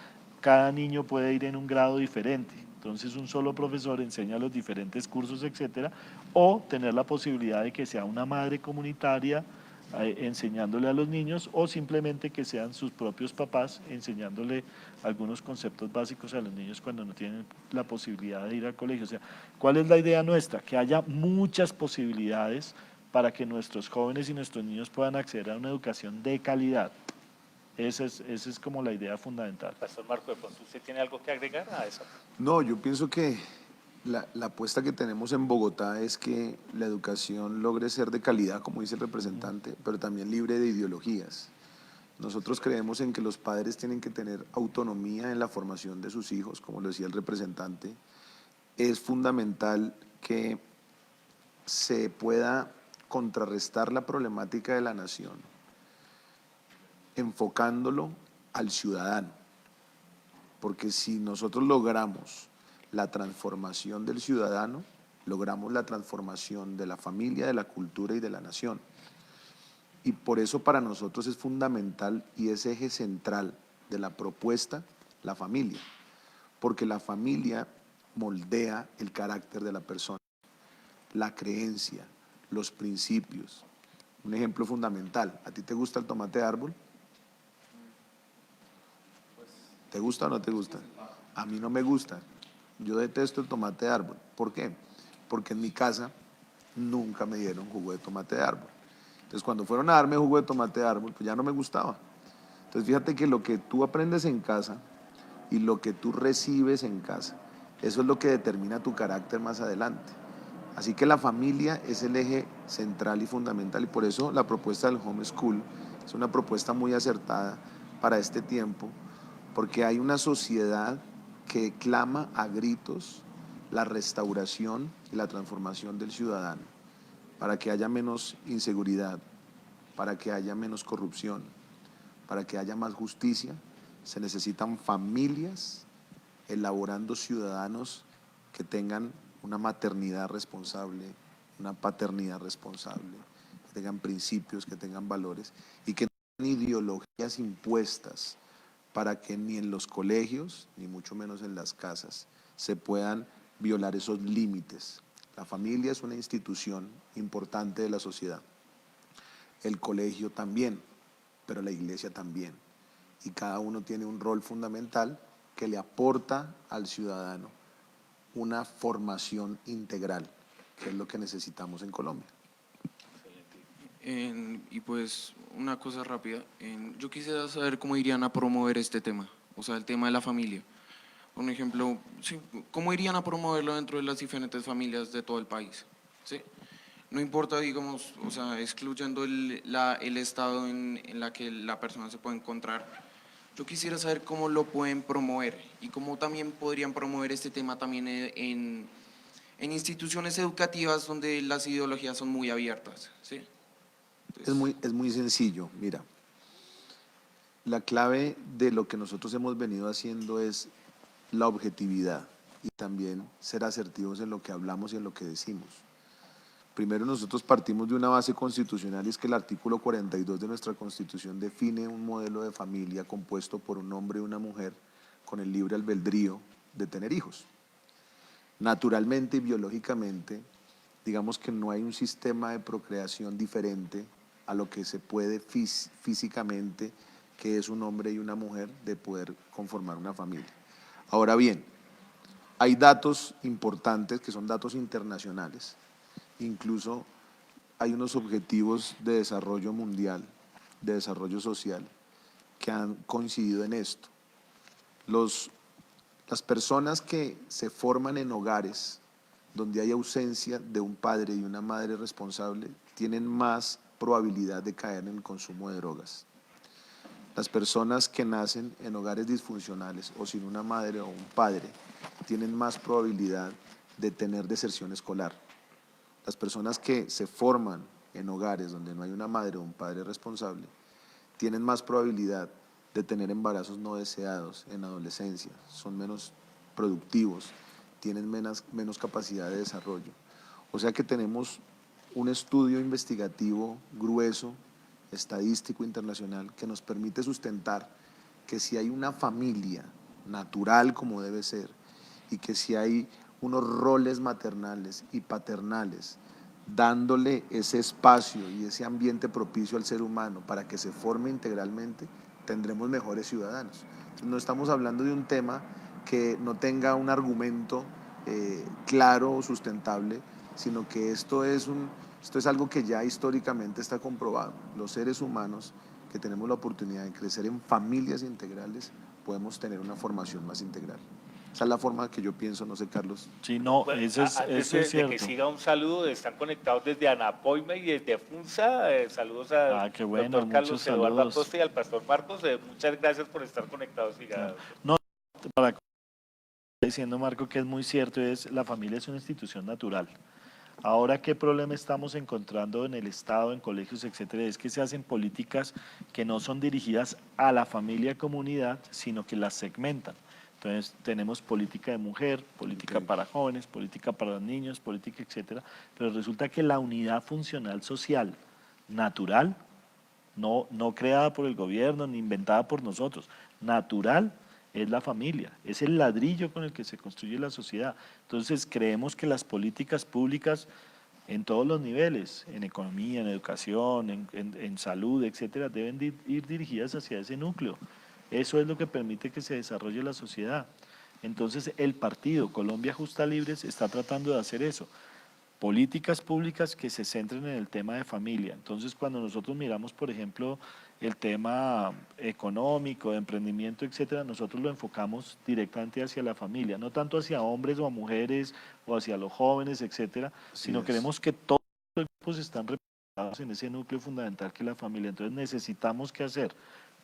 cada niño puede ir en un grado diferente. Entonces un solo profesor enseña los diferentes cursos, etcétera, o tener la posibilidad de que sea una madre comunitaria enseñándole a los niños o simplemente que sean sus propios papás enseñándole algunos conceptos básicos a los niños cuando no tienen la posibilidad de ir al colegio. O sea, ¿cuál es la idea nuestra? Que haya muchas posibilidades para que nuestros jóvenes y nuestros niños puedan acceder a una educación de calidad. Esa es como la idea fundamental.
Pastor Marco, de pronto, ¿usted tiene algo que agregar a eso?
No, yo pienso que la apuesta que tenemos en Bogotá es que la educación logre ser de calidad, como dice el representante, pero también libre de ideologías. Nosotros creemos en que los padres tienen que tener autonomía en la formación de sus hijos, como lo decía el representante. Es fundamental que se pueda contrarrestar la problemática de la nación enfocándolo al ciudadano, porque si nosotros logramos la transformación del ciudadano, logramos la transformación de la familia, de la cultura y de la nación. Y por eso para nosotros es fundamental y es eje central de la propuesta la familia, porque la familia moldea el carácter de la persona, la creencia, los principios. Un ejemplo fundamental, ¿a ti te gusta el tomate de árbol? ¿Te gusta o no te gusta? A mí no me gusta. Yo detesto el tomate de árbol. ¿Por qué? Porque en mi casa nunca me dieron jugo de tomate de árbol. Entonces, cuando fueron a darme jugo de tomate de árbol, pues ya no me gustaba. Entonces, fíjate que lo que tú aprendes en casa y lo que tú recibes en casa, eso es lo que determina tu carácter más adelante. Así que la familia es el eje central y fundamental y por eso la propuesta del homeschool es una propuesta muy acertada para este tiempo, porque hay una sociedad que clama a gritos la restauración y la transformación del ciudadano, para que haya menos inseguridad, para que haya menos corrupción, para que haya más justicia. Se necesitan familias elaborando ciudadanos que tengan una maternidad responsable, una paternidad responsable, que tengan principios, que tengan valores y que ideologías impuestas para que ni en los colegios, ni mucho menos en las casas, se puedan violar esos límites. La familia es una institución importante de la sociedad. El colegio también, pero la iglesia también. Y cada uno tiene un rol fundamental que le aporta al ciudadano una formación integral, que es lo que necesitamos en Colombia.
Y pues una cosa rápida, yo quisiera saber cómo irían a promover este tema, o sea, el tema de la familia. Por ejemplo, sí, ¿cómo irían a promoverlo dentro de las diferentes familias de todo el país? ¿Sí? No importa, digamos, o sea, excluyendo el estado en la que la persona se puede encontrar. Yo quisiera saber cómo lo pueden promover y cómo también podrían promover este tema también en instituciones educativas donde las ideologías son muy abiertas, ¿sí?
Es muy sencillo, mira. La clave de lo que nosotros hemos venido haciendo es la objetividad y también ser asertivos en lo que hablamos y en lo que decimos. Primero, nosotros partimos de una base constitucional y es que el artículo 42 de nuestra Constitución define un modelo de familia compuesto por un hombre y una mujer con el libre albedrío de tener hijos. Naturalmente y biológicamente, digamos que no hay un sistema de procreación diferente a lo que se puede físicamente, que es un hombre y una mujer, de poder conformar una familia. Ahora bien, hay datos importantes que son datos internacionales. Incluso hay unos objetivos de desarrollo mundial, de desarrollo social, que han coincidido en esto. Las personas que se forman en hogares donde hay ausencia de un padre y una madre responsable tienen más probabilidad de caer en el consumo de drogas. Las personas que nacen en hogares disfuncionales o sin una madre o un padre tienen más probabilidad de tener deserción escolar. Las personas que se forman en hogares donde no hay una madre o un padre responsable tienen más probabilidad de tener embarazos no deseados en adolescencia, son menos productivos, tienen menos capacidad de desarrollo. O sea que tenemos un estudio investigativo grueso, estadístico internacional, que nos permite sustentar que si hay una familia natural como debe ser y que si hay unos roles maternales y paternales dándole ese espacio y ese ambiente propicio al ser humano para que se forme integralmente, tendremos mejores ciudadanos. Entonces, no estamos hablando de un tema que no tenga un argumento claro o sustentable, sino que esto es algo que ya históricamente está comprobado. Los seres humanos que tenemos la oportunidad de crecer en familias integrales podemos tener una formación más integral. Esa es la forma que yo pienso, no sé, Carlos.
Sí, no,
Bueno,
eso es
antes de que
cierto.
siga, un saludo, están conectados desde Anapoima y desde Funza, saludos al
Qué bueno,
doctor Carlos
muchos
Eduardo
saludos.
Acosta y al pastor Marcos, muchas gracias por estar conectados.
Claro. No, para diciendo Marco que es muy cierto, la familia es una institución natural. Ahora, ¿qué problema estamos encontrando en el Estado, en colegios, etcétera? Es que se hacen políticas que no son dirigidas a la familia comunidad, sino que las segmentan. Entonces, tenemos política de mujer, política para jóvenes, política para los niños, política, etcétera. Pero resulta que la unidad funcional social natural, no creada por el gobierno ni inventada por nosotros, natural, es la familia, es el ladrillo con el que se construye la sociedad. Entonces creemos que las políticas públicas en todos los niveles, en economía, en educación, en salud, etcétera, deben ir dirigidas hacia ese núcleo. Eso es lo que permite que se desarrolle la sociedad. Entonces el partido Colombia Justa Libres está tratando de hacer eso. Políticas públicas que se centren en el tema de familia. Entonces, cuando nosotros miramos, por ejemplo, el tema económico, de emprendimiento, etcétera, nosotros lo enfocamos directamente hacia la familia, no tanto hacia hombres o a mujeres o hacia los jóvenes, etcétera, sino queremos que todos los grupos están representados en ese núcleo fundamental que es la familia. Entonces, necesitamos que hacer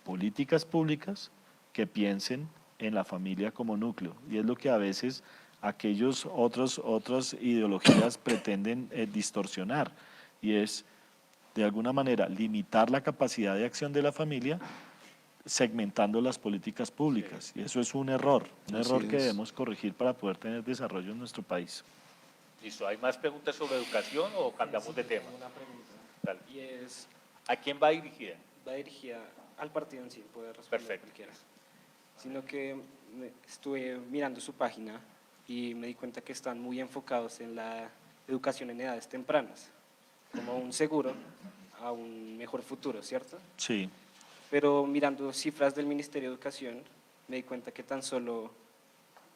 políticas públicas que piensen en la familia como núcleo, y es lo que a veces aquellos otras ideologías pretenden distorsionar, y es de alguna manera limitar la capacidad de acción de la familia segmentando las políticas públicas, y eso es un error que debemos corregir para poder tener desarrollo en nuestro país.
Listo, ¿hay más preguntas sobre educación o cambiamos de tema?
Una pregunta,
Dale.
y es,
¿A quién va dirigida?
va dirigida al partido en sí, puede responder cualquiera. Sino que estuve mirando su página y me di cuenta que están muy enfocados en la educación en edades tempranas, como un seguro a un mejor futuro, ¿cierto?
Sí.
Pero mirando cifras del Ministerio de Educación, me di cuenta que tan solo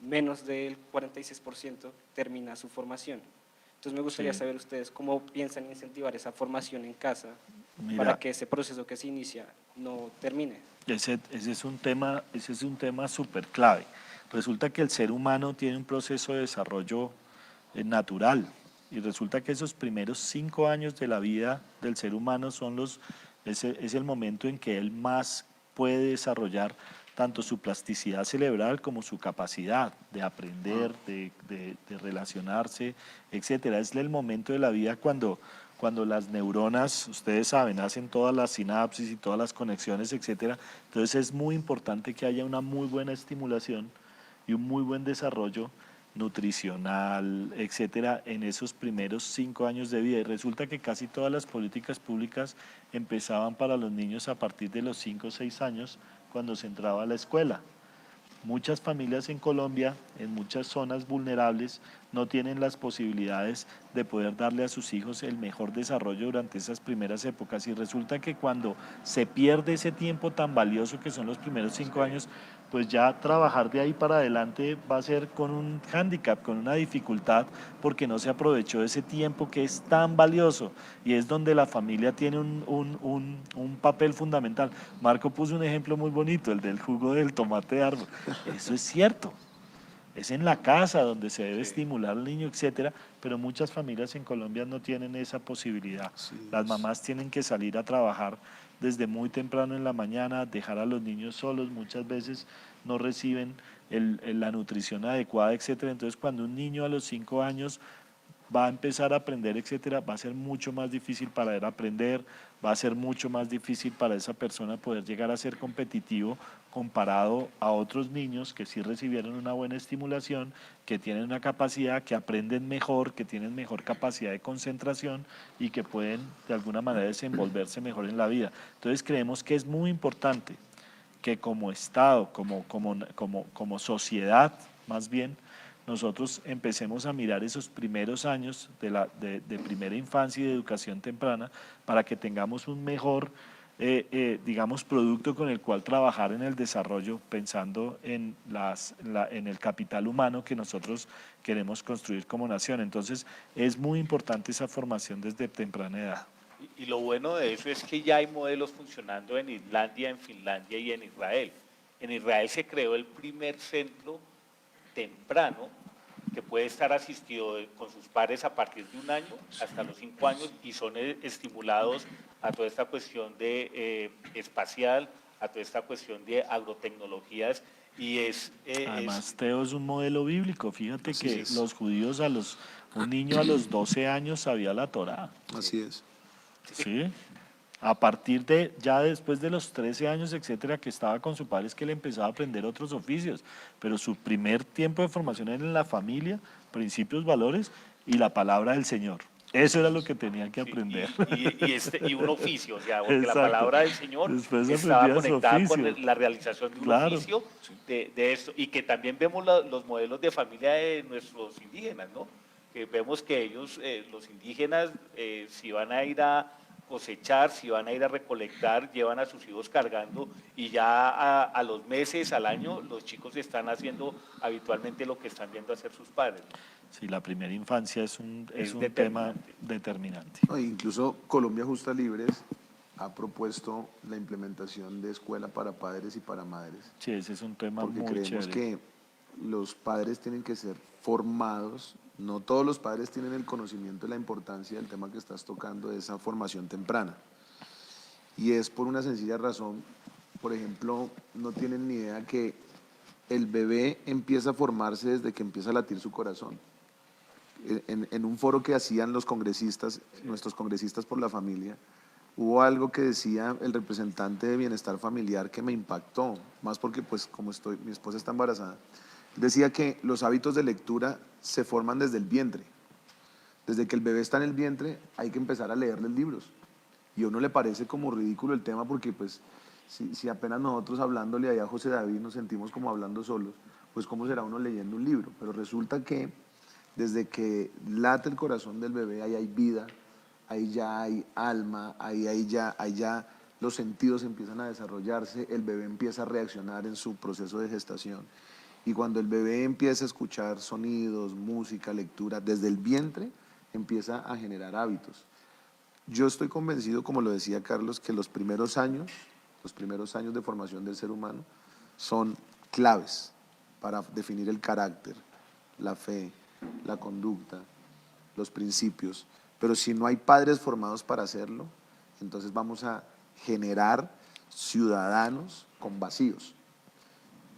menos del 46% termina su formación. Entonces me gustaría saber ustedes cómo piensan incentivar esa formación en casa para que ese proceso que se inicia no termine.
Ese es un tema súper clave. Resulta que el ser humano tiene un proceso de desarrollo natural y resulta que esos primeros 5 años de la vida del ser humano es el momento en que él más puede desarrollar tanto su plasticidad cerebral como su capacidad de aprender, de relacionarse, etcétera. Es el momento de la vida cuando las neuronas, ustedes saben, hacen todas las sinapsis y todas las conexiones, etcétera. Entonces es muy importante que haya una muy buena estimulación y un muy buen desarrollo nutricional, etcétera, en esos primeros 5 años de vida. Y resulta que casi todas las políticas públicas empezaban para los niños a partir de los 5 o 6 años, cuando se entraba a la escuela. Muchas familias en Colombia, en muchas zonas vulnerables, no tienen las posibilidades de poder darle a sus hijos el mejor desarrollo durante esas primeras épocas, y resulta que cuando se pierde ese tiempo tan valioso que son los primeros 5 años, pues ya trabajar de ahí para adelante va a ser con un hándicap, con una dificultad, porque no se aprovechó ese tiempo que es tan valioso, y es donde la familia tiene un papel fundamental. Marco puso un ejemplo muy bonito, el del jugo del tomate de árbol. Eso es cierto. Es en la casa donde se debe estimular al niño, etcétera, pero muchas familias en Colombia no tienen esa posibilidad. Las mamás tienen que salir a trabajar desde muy temprano en la mañana, dejar a los niños solos, muchas veces no reciben la nutrición adecuada, etcétera. Entonces, cuando un niño a los 5 años va a empezar a aprender, etcétera, va a ser mucho más difícil para él aprender, va a ser mucho más difícil para esa persona poder llegar a ser competitivo comparado a otros niños que sí recibieron una buena estimulación, que tienen una capacidad, que aprenden mejor, que tienen mejor capacidad de concentración y que pueden de alguna manera desenvolverse mejor en la vida. Entonces creemos que es muy importante que como Estado, como sociedad más bien, nosotros empecemos a mirar esos primeros años de primera infancia y de educación temprana para que tengamos un mejor, digamos, producto con el cual trabajar en el desarrollo, pensando en el capital humano que nosotros queremos construir como nación. Entonces, es muy importante esa formación desde temprana edad.
Y lo bueno de eso es que ya hay modelos funcionando en Islandia, en Finlandia y en Israel. En Israel se creó el primer centro temprano que puede estar asistido con sus padres a partir de 1 año hasta los 5 años y son estimulados a toda esta cuestión de espacial, a toda esta cuestión de agrotecnologías y
además Teo es un modelo bíblico. Fíjate que los judíos un niño a los 12 años sabía la Torá.
Así es.
Sí. A partir de, ya después de los 13 años, etcétera, que estaba con su padre, es que él empezaba a aprender otros oficios, pero su primer tiempo de formación era en la familia, principios, valores y la palabra del Señor. Eso era lo que tenían que aprender.
Y un oficio, o sea, porque la palabra del Señor
después
estaba conectada con la realización de un oficio de esto, y que también vemos los modelos de familia de nuestros indígenas, ¿no? Que vemos que ellos, los indígenas, si van a ir a cosechar, si van a ir a recolectar, llevan a sus hijos cargando y ya a los meses, al año, los chicos están haciendo habitualmente lo que están viendo hacer sus padres.
Sí, la primera infancia es un tema determinante.
No, incluso Colombia Justas Libres ha propuesto la implementación de escuela para padres y para madres.
Sí, ese es un tema muy
chévere. Porque creemos que los padres tienen que ser formados. No todos los padres tienen el conocimiento de la importancia del tema que estás tocando, de esa formación temprana. Y es por una sencilla razón. Por ejemplo, no tienen ni idea que el bebé empieza a formarse desde que empieza a latir su corazón. En un foro que hacían los congresistas, nuestros congresistas por la familia, hubo algo que decía el representante de Bienestar Familiar que me impactó, más porque pues como mi esposa está embarazada. Decía que los hábitos de lectura se forman desde el vientre. Desde que el bebé está en el vientre hay que empezar a leerles libros. Y a uno le parece como ridículo el tema porque pues si apenas nosotros hablándole allá a José David nos sentimos como hablando solos, pues cómo será uno leyendo un libro. Pero resulta que desde que late el corazón del bebé, ahí hay vida, ahí ya hay alma, ahí ya los sentidos empiezan a desarrollarse, el bebé empieza a reaccionar en su proceso de gestación. Y cuando el bebé empieza a escuchar sonidos, música, lectura, desde el vientre empieza a generar hábitos. Yo estoy convencido, como lo decía Carlos, que los primeros años de formación del ser humano son claves para definir el carácter, la fe, la conducta, los principios. Pero si no hay padres formados para hacerlo, entonces vamos a generar ciudadanos con vacíos.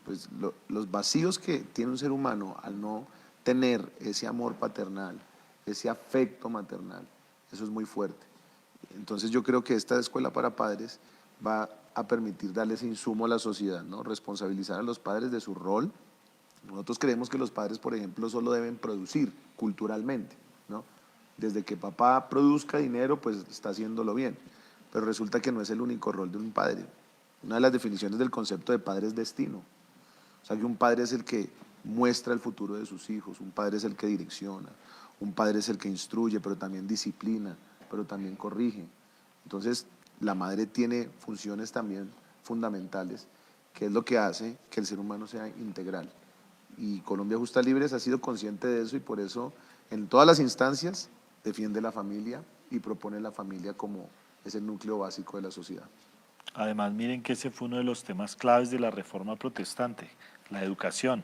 Pues los vacíos que tiene un ser humano al no tener ese amor paternal, ese afecto maternal, eso es muy fuerte. Entonces yo creo que esta escuela para padres va a permitir darle ese insumo a la sociedad, ¿no? Responsabilizar a los padres de su rol. Nosotros creemos que los padres, por ejemplo, solo deben producir culturalmente, ¿no? Desde que papá produzca dinero, pues está haciéndolo bien. Pero resulta que no es el único rol de un padre. Una de las definiciones del concepto de padre es destino. O sea que un padre es el que muestra el futuro de sus hijos, un padre es el que direcciona, un padre es el que instruye, pero también disciplina, pero también corrige. Entonces, la madre tiene funciones también fundamentales, que es lo que hace que el ser humano sea integral. Y Colombia Justa Libres ha sido consciente de eso y por eso en todas las instancias defiende la familia y propone la familia como ese núcleo básico de la sociedad.
Además, miren que ese fue uno de los temas claves de la Reforma Protestante, la educación.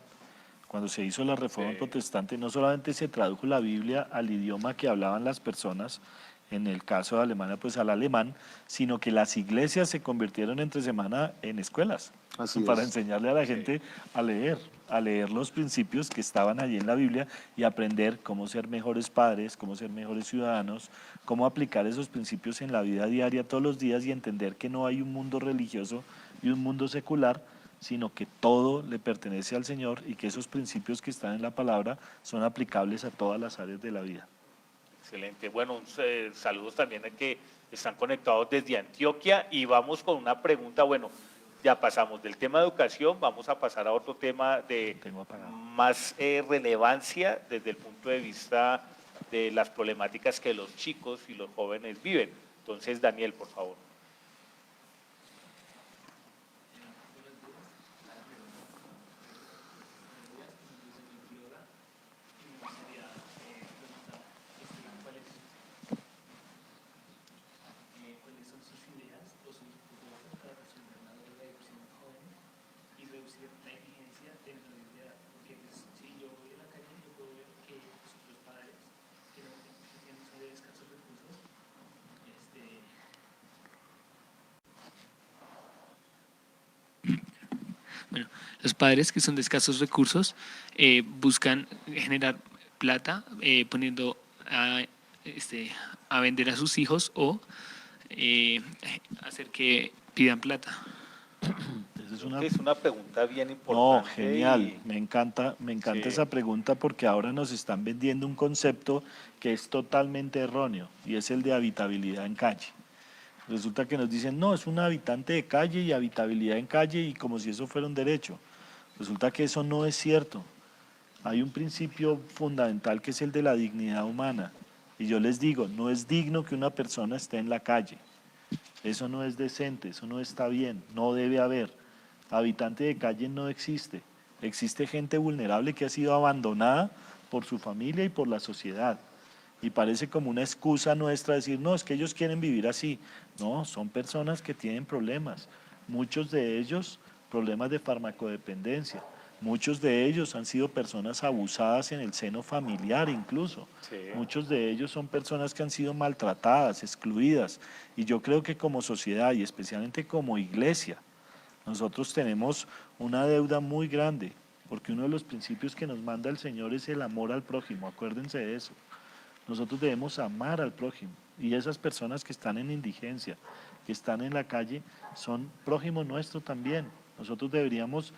Cuando se hizo la Reforma Protestante, no solamente se tradujo la Biblia al idioma que hablaban las personas, en el caso de Alemania, pues al alemán, sino que las iglesias se convirtieron entre semana en escuelas, para enseñarle a la gente a leer los principios que estaban allí en la Biblia y aprender cómo ser mejores padres, cómo ser mejores ciudadanos, cómo aplicar esos principios en la vida diaria todos los días y entender que no hay un mundo religioso y un mundo secular, sino que todo le pertenece al Señor y que esos principios que están en la palabra son aplicables a todas las áreas de la vida.
Excelente. Bueno, saludos también a que están conectados desde Antioquia y vamos con una pregunta. Bueno, ya pasamos del tema de educación, vamos a pasar a otro tema de más relevancia desde el punto de vista de las problemáticas que los chicos y los jóvenes viven. Entonces, Daniel, por favor.
Bueno, los padres que son de escasos recursos buscan generar plata poniendo a vender a sus hijos o hacer que pidan plata.
Es una pregunta bien importante.
No, genial, me encanta esa pregunta porque ahora nos están vendiendo un concepto que es totalmente erróneo y es el de habitabilidad en calle. Resulta que nos dicen, no, es un habitante de calle y habitabilidad en calle y como si eso fuera un derecho. Resulta que eso no es cierto. Hay un principio fundamental que es el de la dignidad humana. Y yo les digo, no es digno que una persona esté en la calle. Eso no es decente, eso no está bien, no debe haber. Habitante de calle no existe. Existe gente vulnerable que ha sido abandonada por su familia y por la sociedad. Y parece como una excusa nuestra decir, no, es que ellos quieren vivir así. No, son personas que tienen problemas. Muchos de ellos, problemas de farmacodependencia. Muchos de ellos han sido personas abusadas en el seno familiar incluso. Sí. Muchos de ellos son personas que han sido maltratadas, excluidas. Y yo creo que como sociedad y especialmente como iglesia, nosotros tenemos una deuda muy grande, porque uno de los principios que nos manda el Señor es el amor al prójimo, acuérdense de eso. Nosotros debemos amar al prójimo y esas personas que están en indigencia, que están en la calle, son prójimo nuestro también. Nosotros deberíamos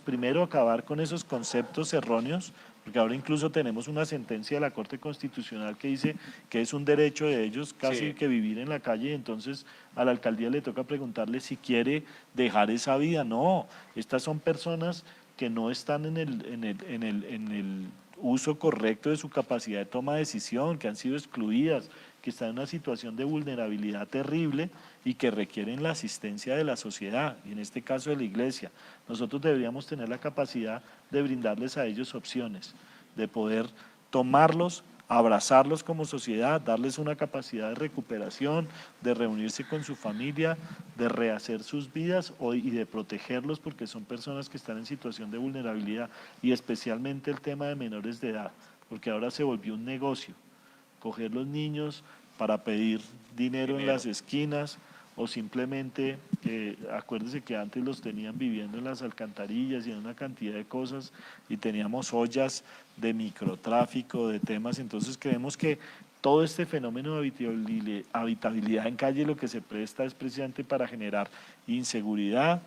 primero acabar con esos conceptos erróneos, porque ahora incluso tenemos una sentencia de la Corte Constitucional que dice que es un derecho de ellos casi que vivir en la calle, entonces a la alcaldía le toca preguntarle si quiere dejar esa vida. No, estas son personas que no están en el uso correcto de su capacidad de toma de decisión, que han sido excluidas, que están en una situación de vulnerabilidad terrible y que requieren la asistencia de la sociedad, y en este caso de la iglesia. Nosotros deberíamos tener la capacidad de brindarles a ellos opciones, de poder tomarlos, abrazarlos como sociedad, darles una capacidad de recuperación, de reunirse con su familia, de rehacer sus vidas y de protegerlos porque son personas que están en situación de vulnerabilidad, y especialmente el tema de menores de edad, porque ahora se volvió un negocio, coger los niños para pedir dinero en las esquinas, o simplemente, acuérdense que antes los tenían viviendo en las alcantarillas y en una cantidad de cosas, y teníamos ollas de microtráfico, de temas. Entonces creemos que todo este fenómeno de habitabilidad en calle lo que se presta es precisamente para generar inseguridad,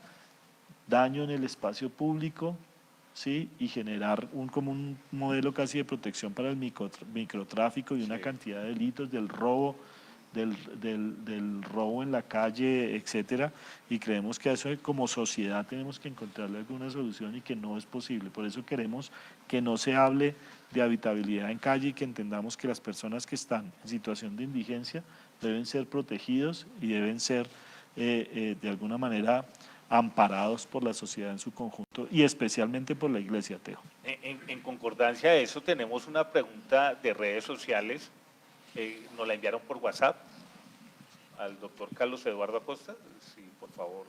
daño en el espacio público, ¿sí? Y generar como un modelo casi de protección para el microtráfico y una cantidad de delitos, del robo, del robo en la calle, etcétera, y creemos que a eso como sociedad tenemos que encontrarle alguna solución y que no es posible. Por eso queremos que no se hable de habitabilidad en calle y que entendamos que las personas que están en situación de indigencia deben ser protegidos y deben ser de alguna manera amparados por la sociedad en su conjunto y especialmente por la iglesia, Teo.
En concordancia a eso tenemos una pregunta de redes sociales. Nos la enviaron por WhatsApp al doctor Carlos Eduardo Acosta, sí, por favor.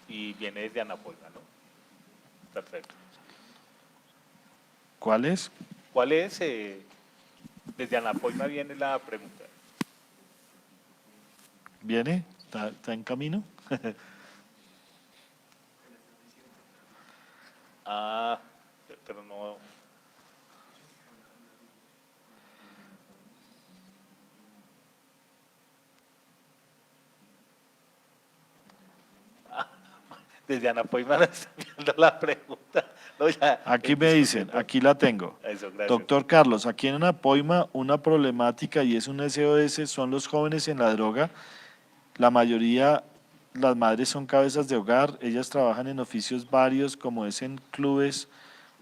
Y viene desde Anapoima, ¿no? Perfecto.
¿Cuál es?
¿Cuál es? Desde Anapoima viene la pregunta.
¿Viene? ¿Está en camino?
Pero no... Desde Anapoima nos están viendo la pregunta. No,
aquí me dicen, aquí la tengo.
Eso, gracias.
Doctor Carlos, aquí en Anapoima una problemática y es un SOS, son los jóvenes en la droga. La mayoría, las madres son cabezas de hogar, ellas trabajan en oficios varios, como es en clubes,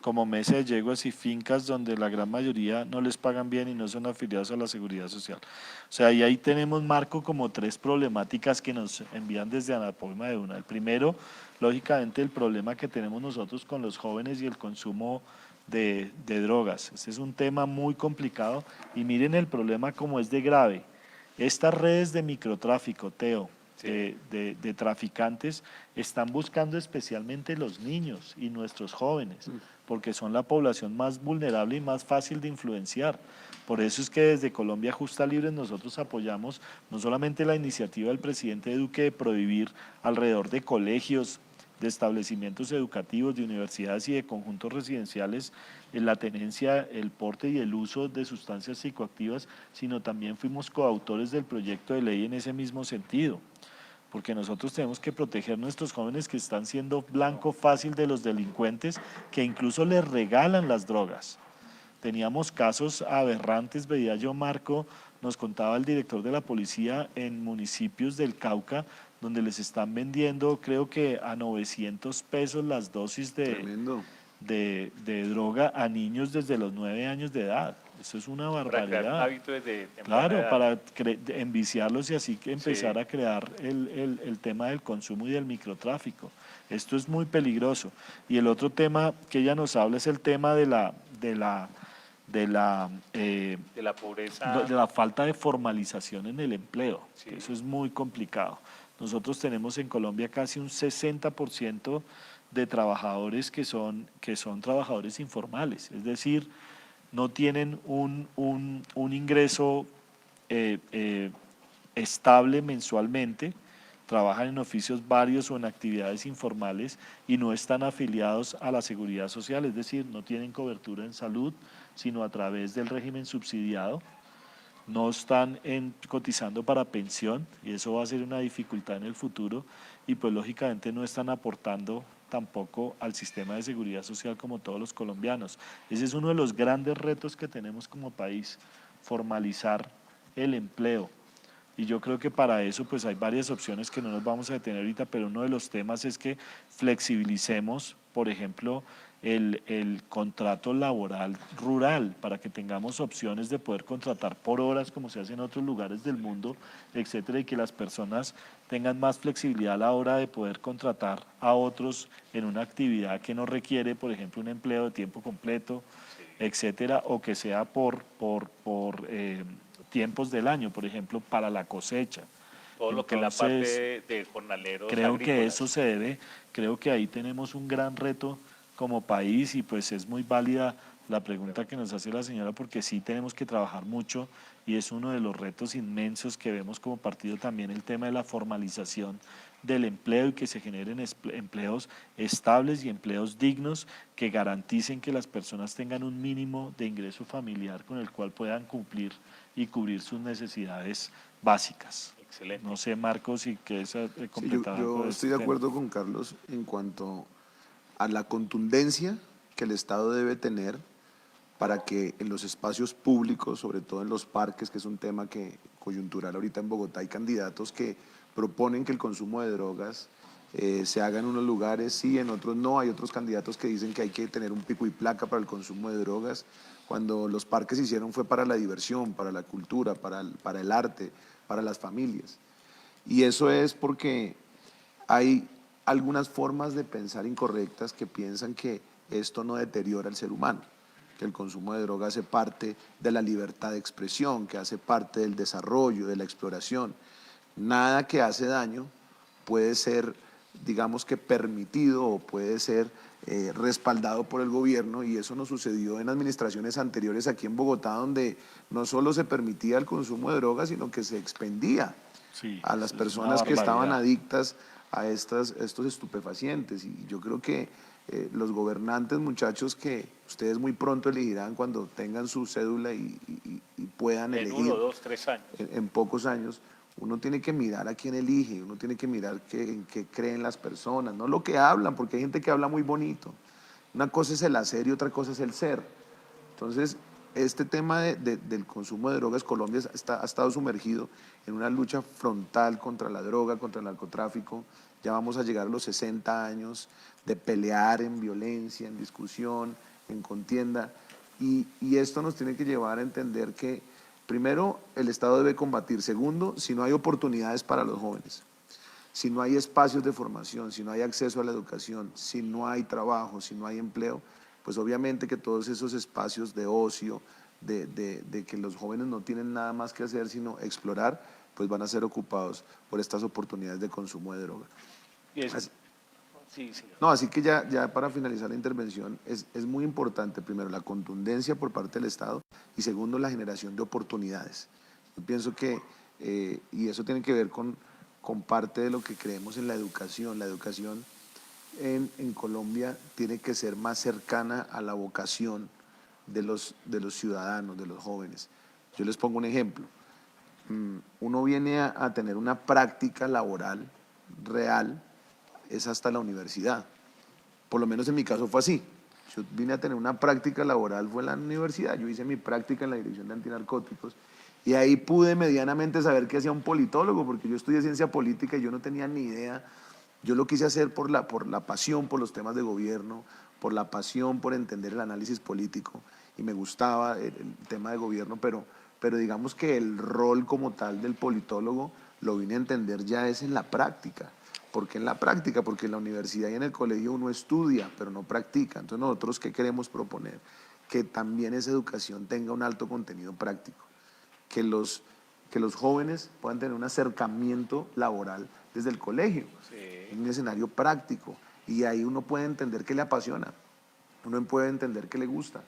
como mesa de yeguas y fincas, donde la gran mayoría no les pagan bien y no son afiliados a la Seguridad Social. O sea, y ahí tenemos, Marco, como 3 problemáticas que nos envían desde Anapoima de una. El primero, lógicamente, el problema que tenemos nosotros con los jóvenes y el consumo de drogas. Este es un tema muy complicado y miren el problema como es de grave. Estas redes de microtráfico, Teo, de traficantes, están buscando especialmente los niños y nuestros jóvenes, porque son la población más vulnerable y más fácil de influenciar. Por eso es que desde Colombia Justa Libre nosotros apoyamos no solamente la iniciativa del presidente Duque de prohibir alrededor de colegios, de establecimientos educativos, de universidades y de conjuntos residenciales en la tenencia, el porte y el uso de sustancias psicoactivas, sino también fuimos coautores del proyecto de ley en ese mismo sentido, porque nosotros tenemos que proteger a nuestros jóvenes que están siendo blanco fácil de los delincuentes que incluso les regalan las drogas. Teníamos casos aberrantes, veía yo, Marco, nos contaba el director de la policía en municipios del Cauca, donde les están vendiendo, creo que a 900 pesos las dosis de droga a niños desde los 9 años de edad. Eso es una barbaridad.
Para crear un hábito desde
claro, para enviciarlos y así que empezar a crear el tema del consumo y del microtráfico. Esto es muy peligroso. Y el otro tema que ella nos habla es el tema de la
pobreza,
de la falta de formalización en el empleo. Eso es muy complicado. Nosotros tenemos en Colombia casi un 60% de trabajadores que son trabajadores informales, es decir, no tienen un ingreso estable mensualmente, trabajan en oficios varios o en actividades informales y no están afiliados a la Seguridad Social, es decir, no tienen cobertura en salud, sino a través del régimen subsidiado. no están cotizando para pensión y eso va a ser una dificultad en el futuro y pues lógicamente no están aportando tampoco al sistema de seguridad social como todos los colombianos. Ese es uno de los grandes retos que tenemos como país, formalizar el empleo. Y yo creo que para eso pues hay varias opciones que no nos vamos a detener ahorita, pero uno de los temas es que flexibilicemos, por ejemplo, el contrato laboral rural, para que tengamos opciones de poder contratar por horas como se hace en otros lugares del mundo, etcétera, y que las personas tengan más flexibilidad a la hora de poder contratar a otros en una actividad que no requiere, por ejemplo, un empleo de tiempo completo, etcétera, o que sea por tiempos del año, por ejemplo, para la cosecha.
Todo lo que es la parte de jornaleros
creo
agrícolas.
que eso se debe, creo que ahí tenemos un gran reto como país y pues es muy válida la pregunta que nos hace la señora porque sí tenemos que trabajar mucho y es uno de los retos inmensos que vemos como partido también el tema de la formalización del empleo y que se generen empleos estables y empleos dignos que garanticen que las personas tengan un mínimo de ingreso familiar con el cual puedan cumplir y cubrir sus necesidades básicas.
Excelente.
No sé, Marcos, si quieres completar
Sí,
algo
yo
de
estoy
este
de acuerdo con Carlos en cuanto a la contundencia que el Estado debe tener para que en los espacios públicos, sobre todo en los parques, que es un tema coyuntural ahorita en Bogotá, hay candidatos que proponen que el consumo de drogas se haga en unos lugares, sí, en otros no. Hay otros candidatos que dicen que hay que tener un pico y placa para el consumo de drogas. Cuando los parques se hicieron fue para la diversión, para la cultura, para el arte, para las familias. Y eso es porque hay algunas formas de pensar incorrectas que piensan que esto no deteriora al ser humano, que el consumo de droga hace parte de la libertad de expresión, que hace parte del desarrollo, de la exploración. Nada que hace daño puede ser, digamos que permitido o puede ser respaldado por el gobierno, y eso nos sucedió en administraciones anteriores aquí en Bogotá, donde no solo se permitía el consumo de drogas, sino que se expendía a las personas que estaban adictas a estos estupefacientes. Y yo creo que los gobernantes, muchachos, que ustedes muy pronto elegirán cuando tengan su cédula y puedan elegir.
En 1, 2, 3 años.
En pocos años, uno tiene que mirar a quién elige, uno tiene que mirar en qué creen las personas, no lo que hablan, porque hay gente que habla muy bonito. Una cosa es el hacer y otra cosa es el ser. Entonces, este tema del consumo de drogas, Colombia ha estado sumergido en una lucha frontal contra la droga, contra el narcotráfico. Ya vamos a llegar a los 60 años de pelear en violencia, en discusión, en contienda. Y esto nos tiene que llevar a entender que, primero, el Estado debe combatir. Segundo, si no hay oportunidades para los jóvenes, si no hay espacios de formación, si no hay acceso a la educación, si no hay trabajo, si no hay empleo, pues obviamente que todos esos espacios de ocio, de que los jóvenes no tienen nada más que hacer sino explorar, pues van a ser ocupados por estas oportunidades de consumo de droga. Así que ya para finalizar la intervención, es muy importante, primero, la contundencia por parte del Estado y segundo, la generación de oportunidades. Yo pienso que, y eso tiene que ver con parte de lo que creemos en la educación. La educación en Colombia tiene que ser más cercana a la vocación de los ciudadanos, de los jóvenes. Yo les pongo un ejemplo. Uno viene a tener una práctica laboral real, es hasta la universidad. Por lo menos en mi caso fue así. Yo vine a tener una práctica laboral, fue en la universidad. Yo hice mi práctica en la Dirección de Antinarcóticos y ahí pude medianamente saber qué hacía un politólogo, porque yo estudié ciencia política y yo no tenía ni idea. Yo lo quise hacer por la pasión por los temas de gobierno, por la pasión por entender el análisis político, y me gustaba el tema de gobierno, pero digamos que el rol como tal del politólogo lo vine a entender ya es en la práctica. ¿Por qué en la práctica? Porque en la universidad y en el colegio uno estudia, pero no practica. Entonces nosotros, ¿qué queremos proponer? Que también esa educación tenga un alto contenido práctico, que los jóvenes puedan tener un acercamiento laboral desde el colegio, en un escenario práctico, y ahí uno puede entender qué le apasiona, uno puede entender qué le gusta,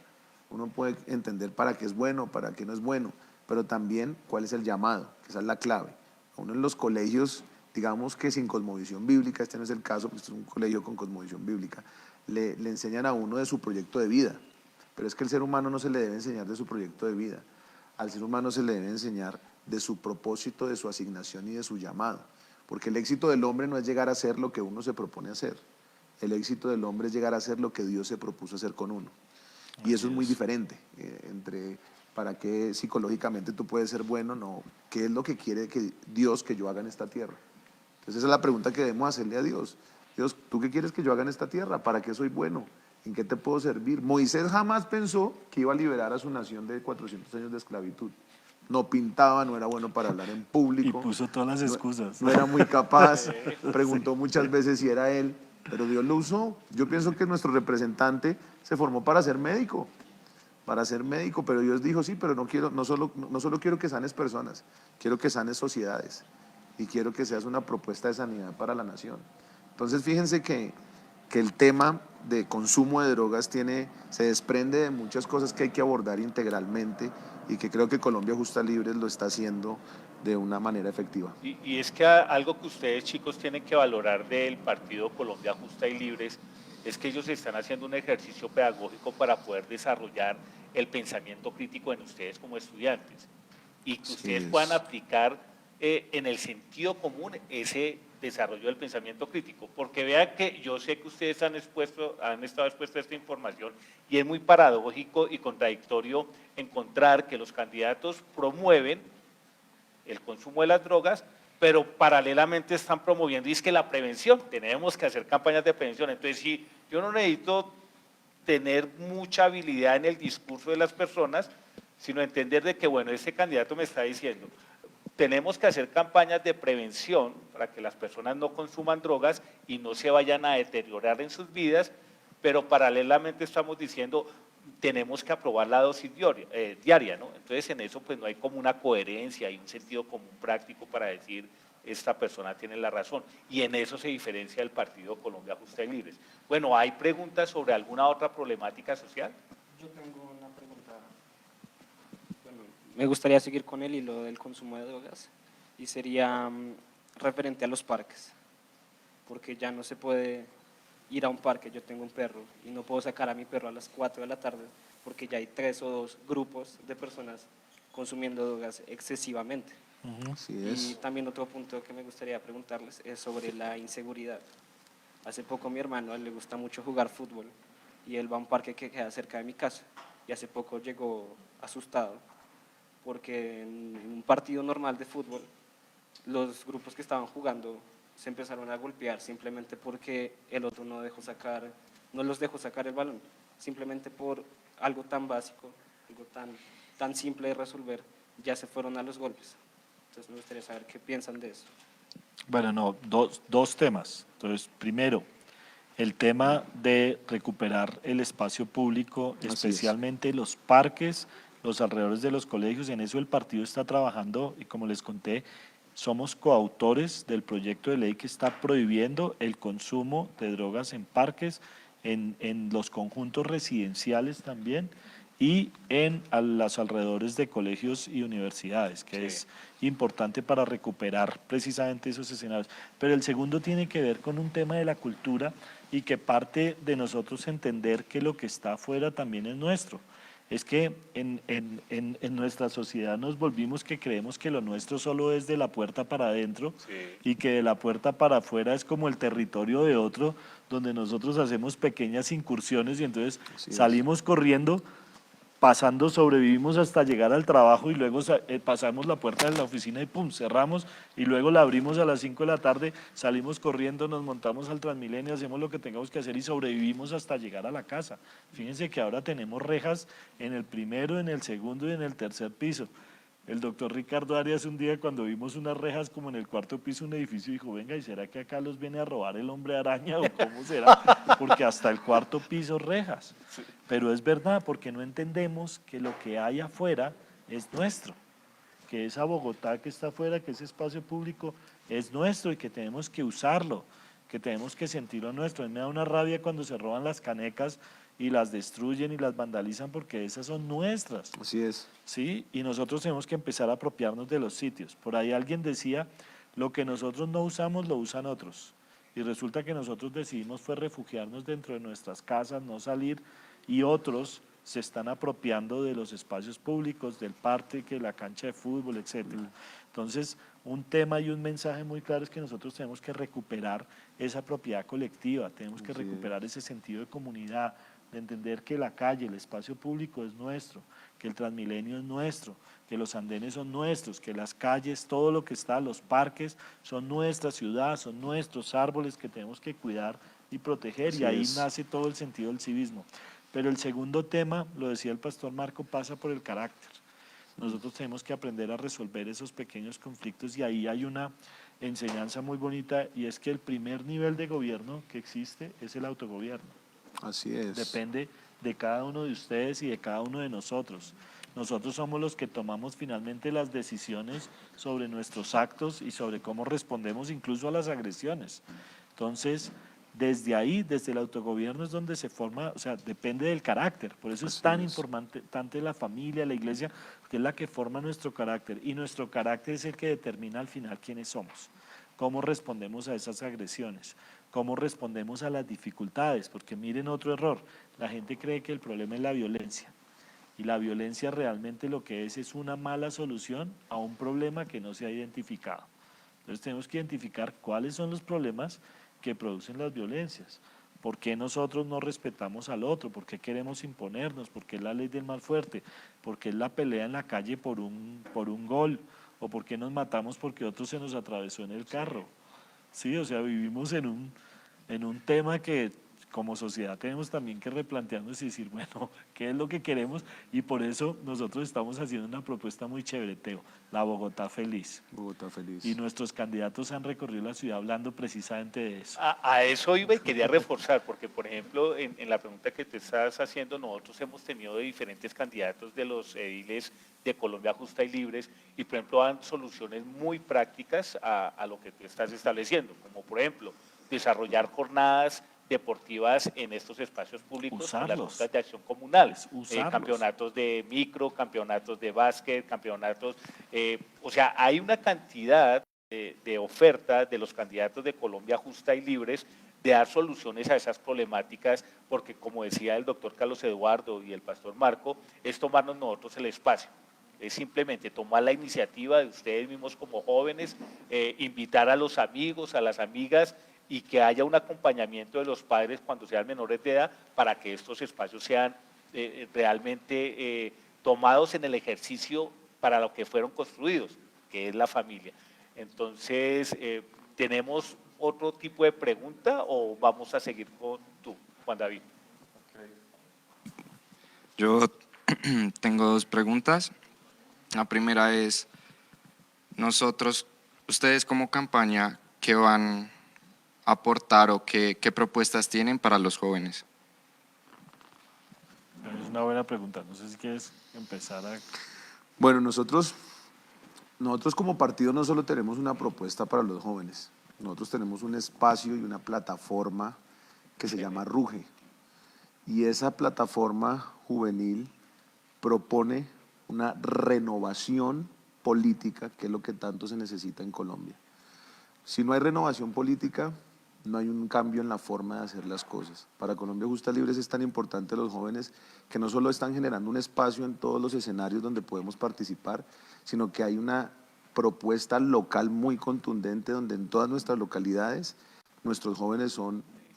uno puede entender para qué es bueno, para qué no es bueno, pero también cuál es el llamado, que esa es la clave. Uno en los colegios, digamos que sin cosmovisión bíblica, este no es el caso, pues este es un colegio con cosmovisión bíblica, le enseñan a uno de su proyecto de vida, pero es que el ser humano no se le debe enseñar de su proyecto de vida. al ser humano se le debe enseñar de su propósito, de su asignación y de su llamado. Porque el éxito del hombre no es llegar a ser lo que uno se propone hacer. El éxito del hombre es llegar a ser lo que Dios se propuso hacer con uno. Y eso es muy diferente entre para qué psicológicamente tú puedes ser bueno, no, qué es lo que quiere que Dios que yo haga en esta tierra. Entonces esa es la pregunta que debemos hacerle a Dios. Dios, ¿tú qué quieres que yo haga en esta tierra? ¿Para qué soy bueno? ¿En qué te puedo servir? Moisés jamás pensó que iba a liberar a su nación de 400 años de esclavitud. No pintaba, no era bueno para hablar en público.
Y puso todas las excusas.
No era muy capaz, preguntó muchas veces si era él, pero Dios lo usó. Yo pienso que nuestro representante se formó para ser médico, pero Dios dijo, sí, pero no solo quiero que sanes personas, quiero que sanes sociedades y quiero que seas una propuesta de sanidad para la nación. Entonces fíjense que el tema de consumo de drogas se desprende de muchas cosas que hay que abordar integralmente y que creo que Colombia Justa Libres lo está haciendo de una manera efectiva.
Y es que algo que ustedes, chicos, tienen que valorar del Partido Colombia Justa y Libres es que ellos están haciendo un ejercicio pedagógico para poder desarrollar el pensamiento crítico en ustedes como estudiantes y que ustedes puedan aplicar en el sentido común ese desarrollo del pensamiento crítico, porque vean que yo sé que ustedes han estado expuestos a esta información y es muy paradójico y contradictorio encontrar que los candidatos promueven el consumo de las drogas, pero paralelamente están promoviendo, y es que la prevención, tenemos que hacer campañas de prevención. Entonces, si yo no necesito tener mucha habilidad en el discurso de las personas, sino entender de que, bueno, ese candidato me está diciendo, tenemos que hacer campañas de prevención para que las personas no consuman drogas y no se vayan a deteriorar en sus vidas, pero paralelamente estamos diciendo, tenemos que aprobar la dosis diaria, ¿no? Entonces en eso pues no hay como una coherencia y un sentido común práctico para decir esta persona tiene la razón, y en eso se diferencia el Partido Colombia Justa y Libres. Bueno, ¿hay preguntas sobre alguna otra problemática social?
Yo tengo una pregunta. Bueno, me gustaría seguir con el hilo del consumo de drogas y sería referente a los parques, porque ya no se puede ir a un parque. Yo tengo un perro y no puedo sacar a mi perro a las 4 de la tarde porque ya hay 3 o 2 grupos de personas consumiendo drogas excesivamente. Y también otro punto que me gustaría preguntarles es sobre la inseguridad. Hace poco mi hermano, a él le gusta mucho jugar fútbol y él va a un parque que queda cerca de mi casa y hace poco llegó asustado porque en un partido normal de fútbol los grupos que estaban jugando se empezaron a golpear simplemente porque el otro no los dejó sacar el balón, simplemente por algo tan básico, algo tan simple de resolver, ya se fueron a los golpes. Entonces me gustaría saber qué piensan de eso.
Bueno, no, dos temas. Entonces, primero, el tema de recuperar el espacio público, especialmente los parques, los alrededores de los colegios. En eso el partido está trabajando y, como les conté, somos coautores del proyecto de ley que está prohibiendo el consumo de drogas en parques, en los conjuntos residenciales también y en los alrededores de colegios y universidades, que es importante para recuperar precisamente esos escenarios. Pero el segundo tiene que ver con un tema de la cultura y que parte de nosotros entender que lo que está afuera también es nuestro. Es que en nuestra sociedad nos volvimos que creemos que lo nuestro solo es de la puerta para adentro y que de la puerta para afuera es como el territorio de otro, donde nosotros hacemos pequeñas incursiones y entonces salimos corriendo, sobrevivimos hasta llegar al trabajo y luego pasamos la puerta de la oficina y pum, cerramos y luego la abrimos a las 5 de la tarde, salimos corriendo, nos montamos al Transmilenio, hacemos lo que tengamos que hacer y sobrevivimos hasta llegar a la casa. Fíjense que ahora tenemos rejas en el primero, en el segundo y en el tercer piso. El doctor Ricardo Arias un día cuando vimos unas rejas como en el 4º piso de un edificio dijo, venga, ¿y será que acá los viene a robar el hombre araña o cómo será? Porque hasta el 4º piso rejas. Pero es verdad, porque no entendemos que lo que hay afuera es nuestro, que esa Bogotá que está afuera, que ese espacio público es nuestro y que tenemos que usarlo, que tenemos que sentirlo nuestro. A mí me da una rabia cuando se roban las canecas y las destruyen y las vandalizan porque esas son nuestras.
Así es.
¿Sí? Y nosotros tenemos que empezar a apropiarnos de los sitios. Por ahí alguien decía, lo que nosotros no usamos lo usan otros. Y resulta que nosotros decidimos fue refugiarnos dentro de nuestras casas, no salir, y otros se están apropiando de los espacios públicos, del parque, la cancha de fútbol, etcétera. Entonces, un tema y un mensaje muy claro es que nosotros tenemos que recuperar esa propiedad colectiva, tenemos que recuperar ese sentido de comunidad, de entender que la calle, el espacio público es nuestro, que el Transmilenio es nuestro, que los andenes son nuestros, que las calles, todo lo que está, los parques son nuestra ciudad, son nuestros árboles que tenemos que cuidar y proteger,
Así
y ahí
es.
nace todo el sentido del civismo. Pero el segundo tema, lo decía el pastor Marco, pasa por el carácter. Nosotros tenemos que aprender a resolver esos pequeños conflictos y ahí hay una enseñanza muy bonita y es que el primer nivel de gobierno que existe es el autogobierno.
Así es.
Depende de cada uno de ustedes y de cada uno de nosotros. Nosotros somos los que tomamos finalmente las decisiones sobre nuestros actos y sobre cómo respondemos incluso a las agresiones. Entonces, desde ahí, desde el autogobierno es donde se forma, o sea, depende del carácter. Por eso es tan importante la familia, la iglesia, que es la que forma nuestro carácter. Y nuestro carácter es el que determina al final quiénes somos, cómo respondemos a esas agresiones, cómo respondemos a las dificultades. Porque miren otro error, la gente cree que el problema es la violencia. Y la violencia realmente lo que es una mala solución a un problema que no se ha identificado. Entonces tenemos que identificar cuáles son los problemas que producen las violencias. ¿Por qué nosotros no respetamos al otro? ¿Por qué queremos imponernos? ¿Por qué es la ley del más fuerte? ¿Por qué es la pelea en la calle por un gol? ¿O por qué nos matamos porque otro se nos atravesó en el carro? Sí, o sea, vivimos en un tema que como sociedad tenemos también que replantearnos y decir, bueno, ¿qué es lo que queremos? Y por eso nosotros estamos haciendo una propuesta muy chévere, Teo, la Bogotá Feliz.
Bogotá Feliz.
Y nuestros candidatos han recorrido la ciudad hablando precisamente de eso.
A eso iba y quería reforzar, porque por ejemplo, en la pregunta que te estás haciendo, nosotros hemos tenido de diferentes candidatos de los ediles de Colombia Justa y Libres, y por ejemplo dan soluciones muy prácticas a lo que tú estás estableciendo, como por ejemplo, desarrollar jornadas deportivas en estos espacios públicos, en las juntas de acción comunal, campeonatos de micro, campeonatos de básquet, campeonatos, o sea, hay una cantidad de oferta de los candidatos de Colombia Justa y Libres de dar soluciones a esas problemáticas, porque como decía el doctor Carlos Eduardo y el pastor Marco, es tomarnos nosotros el espacio. Es simplemente tomar la iniciativa de ustedes mismos como jóvenes, invitar a los amigos, a las amigas, y que haya un acompañamiento de los padres cuando sean menores de edad para que estos espacios sean realmente tomados en el ejercicio para lo que fueron construidos, que es la familia. Entonces, ¿tenemos otro tipo de pregunta o vamos a seguir con tú, Juan David?
Yo tengo dos preguntas. La primera es, ustedes como campaña, ¿qué van aportar o qué propuestas tienen para los jóvenes?
Es una buena pregunta, no sé si quieres empezar a...
Bueno, nosotros como partido no solo tenemos una propuesta para los jóvenes, nosotros tenemos un espacio y una plataforma que se llama RUGE, y esa plataforma juvenil propone una renovación política, que es lo que tanto se necesita en Colombia. Si no hay renovación política, no hay un cambio en la forma de hacer las cosas. Para Colombia Justa y Libres es tan importante los jóvenes que no solo están generando un espacio en todos los escenarios donde podemos participar, sino que hay una propuesta local muy contundente donde en todas nuestras localidades nuestros jóvenes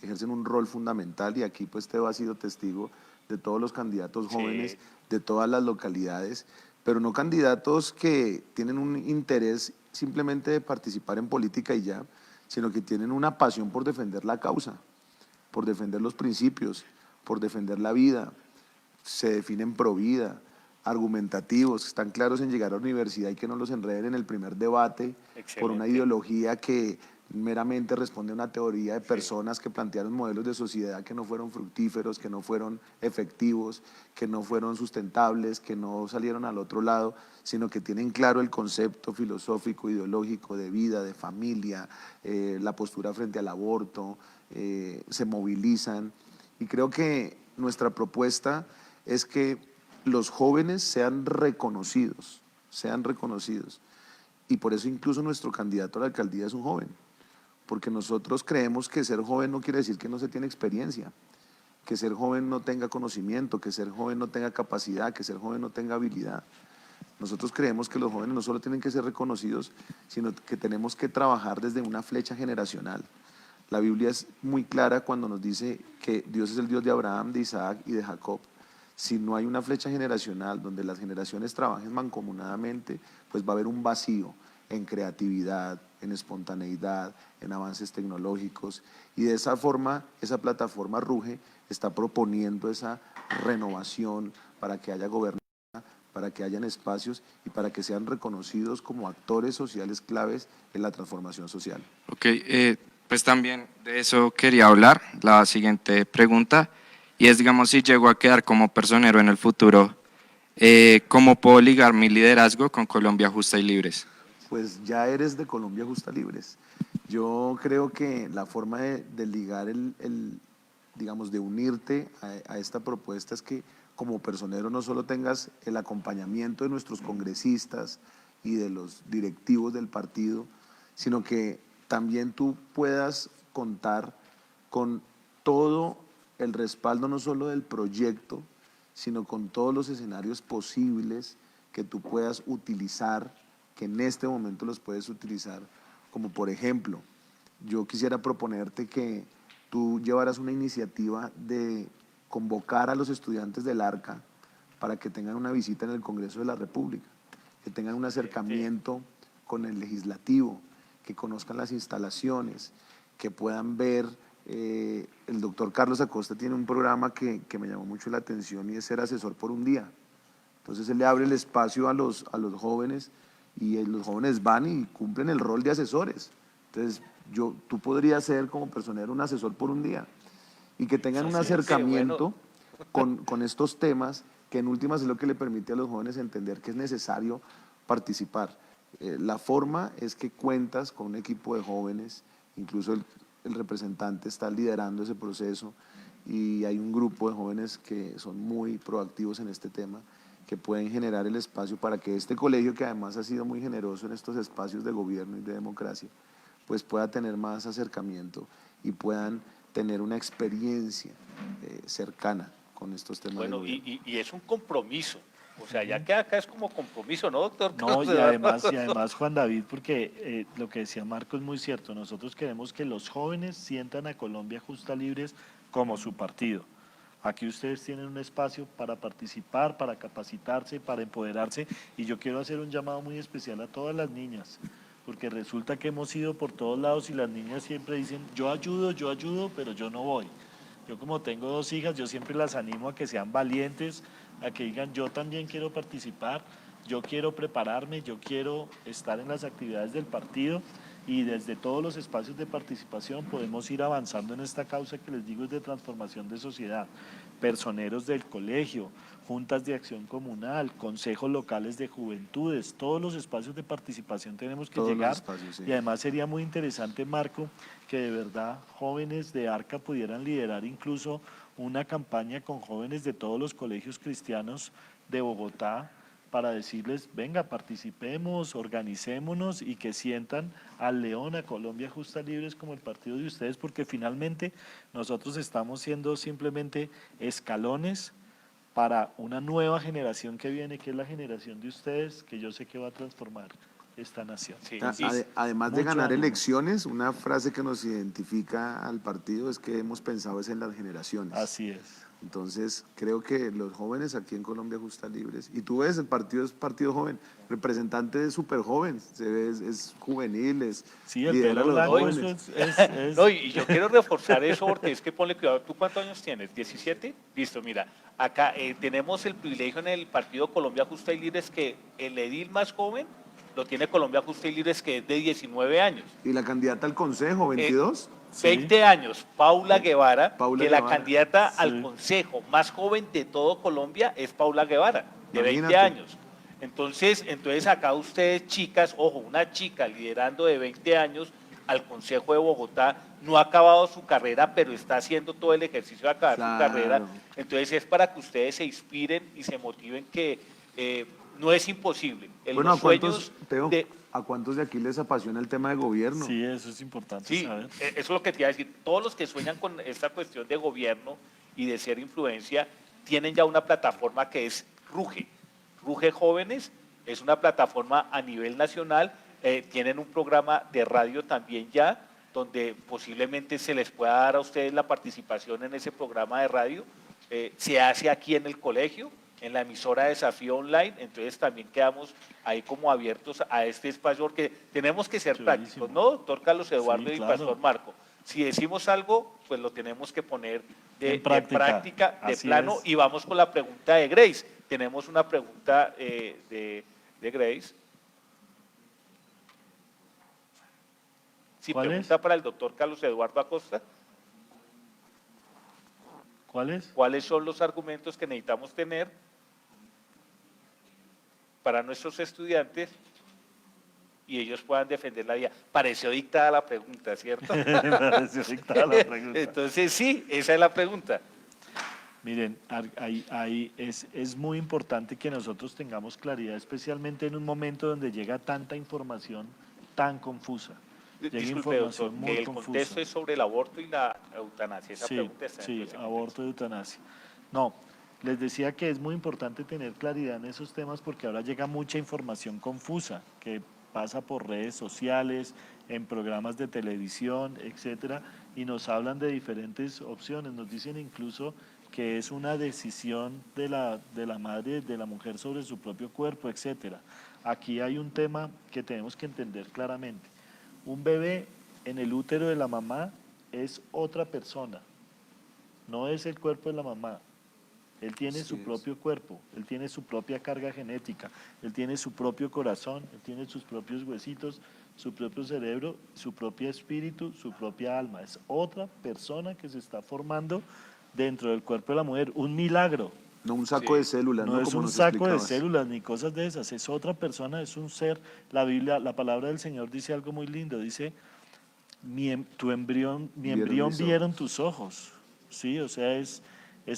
ejercen un rol fundamental, y aquí pues Teo ha sido testigo de todos los candidatos jóvenes de todas las localidades, pero no candidatos que tienen un interés simplemente de participar en política y ya, sino que tienen una pasión por defender la causa, por defender los principios, por defender la vida, se definen pro vida, argumentativos, están claros en llegar a la universidad y que no los enreden en el primer debate por una ideología que meramente responde a una teoría de personas que plantearon modelos de sociedad que no fueron fructíferos, que no fueron efectivos, que no fueron sustentables, que no salieron al otro lado, sino que tienen claro el concepto filosófico, ideológico de vida, de familia, la postura frente al aborto, se movilizan. Y creo que nuestra propuesta es que los jóvenes sean reconocidos, y por eso incluso nuestro candidato a la alcaldía es un joven, porque nosotros creemos que ser joven no quiere decir que no se tiene experiencia, que ser joven no tenga conocimiento, que ser joven no tenga capacidad, que ser joven no tenga habilidad. Nosotros creemos que los jóvenes no solo tienen que ser reconocidos, sino que tenemos que trabajar desde una flecha generacional. La Biblia es muy clara cuando nos dice que Dios es el Dios de Abraham, de Isaac y de Jacob. Si no hay una flecha generacional donde las generaciones trabajen mancomunadamente, pues va a haber un vacío en creatividad, en espontaneidad, en avances tecnológicos. Y de esa forma, esa plataforma RUGE está proponiendo esa renovación para que haya gobernanza, para que hayan espacios y para que sean reconocidos como actores sociales claves en la transformación social.
Ok, pues también de eso quería hablar, la siguiente pregunta, y es, digamos, si llego a quedar como personero en el futuro, ¿cómo puedo ligar mi liderazgo con Colombia Justa y Libres?
Pues ya eres de Colombia Justa Libres. Yo creo que la forma de ligar digamos, de unirte a esta propuesta es que como personero no solo tengas el acompañamiento de nuestros congresistas y de los directivos del partido, sino que también tú puedas contar con todo el respaldo no solo del proyecto, sino con todos los escenarios posibles que tú puedas utilizar, que en este momento los puedes utilizar, como por ejemplo, yo quisiera proponerte que tú llevaras una iniciativa de convocar a los estudiantes del ARCA para que tengan una visita en el Congreso de la República, que tengan un acercamiento con el legislativo, que conozcan las instalaciones, que puedan ver. El doctor Carlos Acosta tiene un programa que me llamó mucho la atención y es ser asesor por un día. Entonces él le abre el espacio a los jóvenes y los jóvenes van y cumplen el rol de asesores. Entonces tú podrías ser como personero un asesor por un día y que tengan un acercamiento con estos temas que en últimas es lo que le permite a los jóvenes entender que es necesario participar. La forma es que cuentas con un equipo de jóvenes, incluso el representante está liderando ese proceso y hay un grupo de jóvenes que son muy proactivos en este tema, que pueden generar el espacio para que este colegio, que además ha sido muy generoso en estos espacios de gobierno y de democracia, pues pueda tener más acercamiento y puedan tener una experiencia cercana con estos temas.
Bueno, y es un compromiso. O sea, ya que acá es como compromiso, ¿no, doctor?
No, y además, Juan David, porque lo que decía Marco es muy cierto. Nosotros queremos que los jóvenes sientan a Colombia Justa Libres como su partido. Aquí ustedes tienen un espacio para participar, para capacitarse, para empoderarse, y yo quiero hacer un llamado muy especial a todas las niñas, porque resulta que hemos ido por todos lados y las niñas siempre dicen, yo ayudo, pero yo no voy. Yo como tengo 2 hijas, yo siempre las animo a que sean valientes, a que digan, yo también quiero participar, yo quiero prepararme, yo quiero estar en las actividades del partido, y desde todos los espacios de participación podemos ir avanzando en esta causa que les digo es de transformación de sociedad. Personeros del colegio, juntas de acción comunal, consejos locales de juventudes, todos los espacios de participación tenemos que
todos
llegar.
Espacios, sí.
Y además sería muy interesante, Marco, que de verdad jóvenes de ARCA pudieran liderar incluso una campaña con jóvenes de todos los colegios cristianos de Bogotá, para decirles, venga, participemos, organicémonos y que sientan al León, a Colombia Justa Libres como el partido de ustedes, porque finalmente nosotros estamos siendo simplemente escalones para una nueva generación que viene, que es la generación de ustedes, que yo sé que va a transformar esta nación.
Sí,
Además de ganar elecciones, una frase que nos identifica al partido es que hemos pensado es en las generaciones.
Así es.
Entonces, creo que los jóvenes aquí en Colombia Justa Libres, y tú ves, el partido es partido joven, representante es súper joven, es juvenil,
sí, el pelo blanco es...
No, y yo quiero reforzar eso porque es que ponle cuidado, ¿tú cuántos años tienes? ¿17? Listo, mira, acá tenemos el privilegio en el partido Colombia Justa y Libres que el edil más joven lo tiene Colombia Justa y Libres, que es de 19 años.
¿Y la candidata al consejo, 22?
20 años, Paula Guevara,
la
candidata al consejo más joven de todo Colombia es Paula Guevara, de 20 años. Entonces acá ustedes, chicas, ojo, una chica liderando de 20 años al Consejo de Bogotá, no ha acabado su carrera, pero está haciendo todo el ejercicio de acabar su carrera. Entonces es para que ustedes se inspiren y se motiven que no es imposible.
Bueno, ¿a cuántos de aquí les apasiona el tema de gobierno?
Sí, eso es importante saber.
Eso es lo que te iba a decir. Todos los que sueñan con esta cuestión de gobierno y de ser influencia, tienen ya una plataforma que es Ruge. Ruge Jóvenes es una plataforma a nivel nacional, tienen un programa de radio también ya, donde posiblemente se les pueda dar a ustedes la participación en ese programa de radio. Se hace aquí en el colegio, en la emisora Desafío Online, entonces también quedamos ahí como abiertos a este espacio, porque tenemos que ser prácticos, ¿no, doctor Carlos Eduardo y Pastor Marco? Si decimos algo, pues lo tenemos que poner de práctica, de plano, y vamos con la pregunta de Grace. Tenemos una pregunta de Grace. Sí, pregunta para el doctor Carlos Eduardo Acosta.
¿Cuáles?
¿Cuáles son los argumentos que necesitamos tener para nuestros estudiantes y ellos puedan defender la vida? Pareció dictada la pregunta, ¿cierto?
Pareció dictada la pregunta.
Entonces sí, esa es la pregunta.
Miren, ahí es muy importante que nosotros tengamos claridad, especialmente en un momento donde llega tanta información tan confusa.
Disculpe, doctor, que el contexto es sobre el aborto y la eutanasia. Esa pregunta está
sí, aborto y eutanasia. No, les decía que es muy importante tener claridad en esos temas porque ahora llega mucha información confusa que pasa por redes sociales, en programas de televisión, etcétera, y nos hablan de diferentes opciones. Nos dicen incluso que es una decisión de la madre, de la mujer sobre su propio cuerpo, etcétera. Aquí hay un tema que tenemos que entender claramente. Un bebé en el útero de la mamá es otra persona, no es el cuerpo de la mamá. Él tiene su propio cuerpo, él tiene su propia carga genética, él tiene su propio corazón, él tiene sus propios huesitos, su propio cerebro, su propio espíritu, su propia alma. Es otra persona que se está formando dentro del cuerpo de la mujer, un milagro.
No un saco de células,
no es un saco de células ni cosas de esas, es otra persona, es un ser. La Biblia, la palabra del Señor dice algo muy lindo, dice, mi embrión vieron tus ojos, ¿sí? O sea, es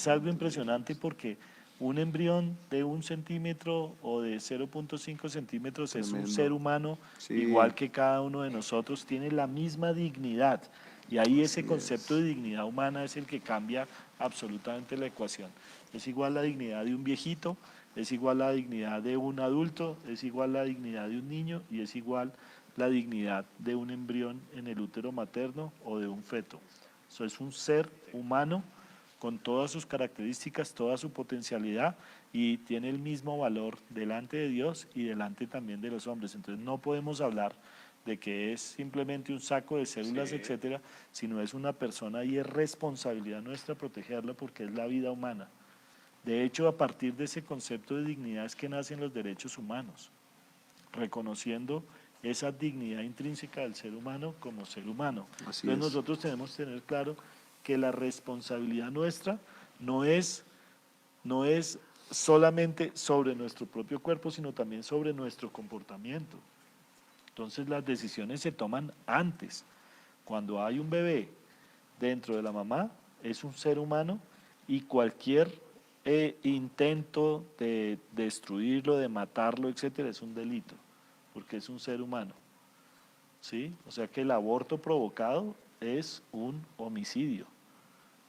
algo impresionante porque un embrión de 1 centímetro o de 0.5 centímetros es un ser humano, igual que cada uno de nosotros, tiene la misma dignidad. Y ahí ese concepto de dignidad humana es el que cambia absolutamente la ecuación. Es igual la dignidad de un viejito, es igual la dignidad de un adulto, es igual la dignidad de un niño y es igual la dignidad de un embrión en el útero materno o de un feto. Eso es un ser humano con todas sus características, toda su potencialidad y tiene el mismo valor delante de Dios y delante también de los hombres. Entonces no podemos hablar de que es simplemente un saco de células, etcétera, sino es una persona y es responsabilidad nuestra protegerla porque es la vida humana. De hecho, a partir de ese concepto de dignidad es que nacen los derechos humanos, reconociendo esa dignidad intrínseca del ser humano como ser humano. Entonces nosotros tenemos que tener claro que la responsabilidad nuestra no es solamente sobre nuestro propio cuerpo, sino también sobre nuestro comportamiento. Entonces las decisiones se toman antes. Cuando hay un bebé dentro de la mamá, es un ser humano y cualquier intento de destruirlo, de matarlo, etcétera, es un delito, porque es un ser humano. ¿Sí? O sea que el aborto provocado es un homicidio,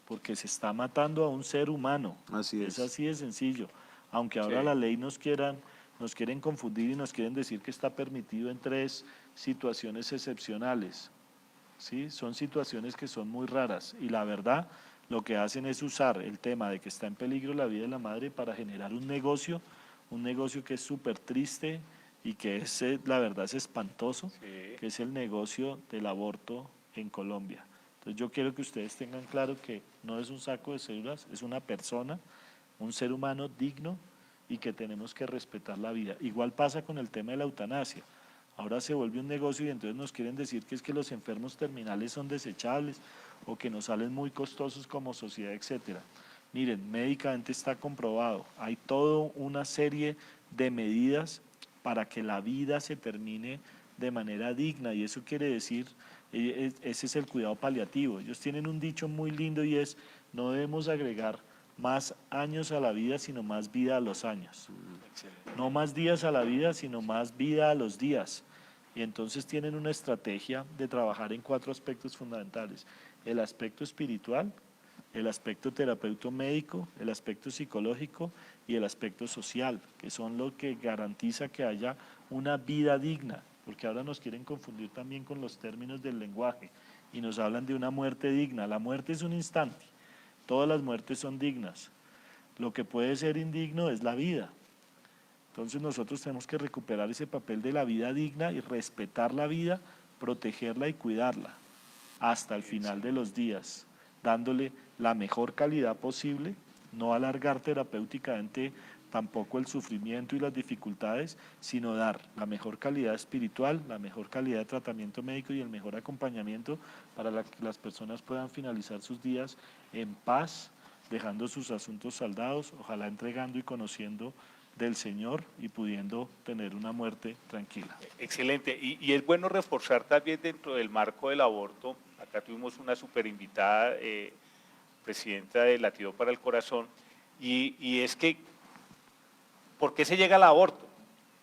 porque se está matando a un ser humano. Es así de sencillo. Aunque ahora la ley nos quieren confundir y nos quieren decir que está permitido en 3 situaciones excepcionales. ¿Sí? Son situaciones que son muy raras y la verdad lo que hacen es usar el tema de que está en peligro la vida de la madre para generar un negocio que es súper triste y que es, la verdad es espantoso, que es el negocio del aborto en Colombia. Entonces yo quiero que ustedes tengan claro que no es un saco de células, es una persona, un ser humano digno y que tenemos que respetar la vida. Igual pasa con el tema de la eutanasia. Ahora se vuelve un negocio y entonces nos quieren decir que es que los enfermos terminales son desechables o que nos salen muy costosos como sociedad, etcétera. Miren, médicamente está comprobado, hay toda una serie de medidas para que la vida se termine de manera digna y eso quiere decir, ese es el cuidado paliativo. Ellos tienen un dicho muy lindo y es, no debemos agregar más años a la vida, sino más vida a los años. No más días a la vida, sino más vida a los días. Y entonces tienen una estrategia de trabajar en 4 aspectos fundamentales. El aspecto espiritual, el aspecto terapeuta médico, el aspecto psicológico y el aspecto social, que son lo que garantiza que haya una vida digna, porque ahora nos quieren confundir también con los términos del lenguaje y nos hablan de una muerte digna. La muerte es un instante, todas las muertes son dignas. Lo que puede ser indigno es la vida. Entonces nosotros tenemos que recuperar ese papel de la vida digna y respetar la vida, protegerla y cuidarla hasta el final de los días, dándole la mejor calidad posible, no alargar terapéuticamente tampoco el sufrimiento y las dificultades, sino dar la mejor calidad espiritual, la mejor calidad de tratamiento médico y el mejor acompañamiento para que las personas puedan finalizar sus días en paz, dejando sus asuntos saldados, ojalá entregando y conociendo del Señor y pudiendo tener una muerte tranquila.
Excelente, y es bueno reforzar también dentro del marco del aborto. Acá tuvimos una super invitada, presidenta de Latido para el Corazón, y es que, ¿por qué se llega al aborto?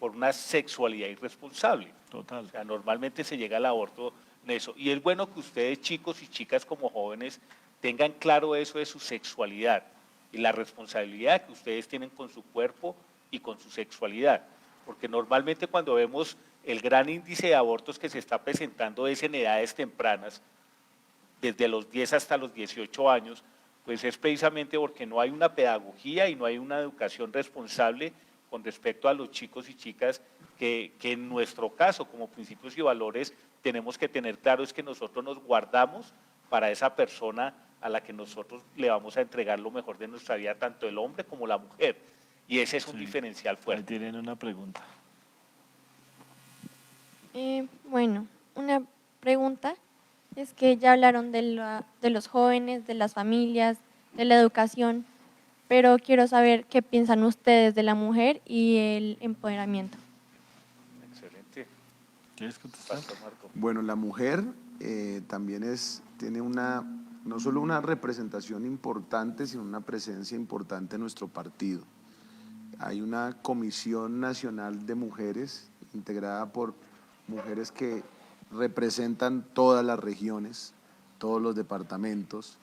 Por una sexualidad irresponsable.
Total.
O sea, normalmente se llega al aborto en eso, y es bueno que ustedes, chicos y chicas como jóvenes, tengan claro eso de su sexualidad y la responsabilidad que ustedes tienen con su cuerpo y con su sexualidad, porque normalmente cuando vemos el gran índice de abortos que se está presentando es en edades tempranas, desde los 10 hasta los 18 años, pues es precisamente porque no hay una pedagogía y no hay una educación responsable con respecto a los chicos y chicas que en nuestro caso, como principios y valores, tenemos que tener claro es que nosotros nos guardamos para esa persona a la que nosotros le vamos a entregar lo mejor de nuestra vida, tanto el hombre como la mujer. Y ese es un diferencial fuerte.
Ahí tienen una pregunta.
Bueno, una pregunta es que ya hablaron de los jóvenes, de las familias, de la educación, pero quiero saber qué piensan ustedes de la mujer y el empoderamiento.
Excelente.
¿Quieres contestar?
Pastor Marco.
Bueno, la mujer también tiene no solo una representación importante, sino una presencia importante en nuestro partido. Hay una Comisión Nacional de Mujeres integrada por mujeres que representan todas las regiones, todos los departamentos,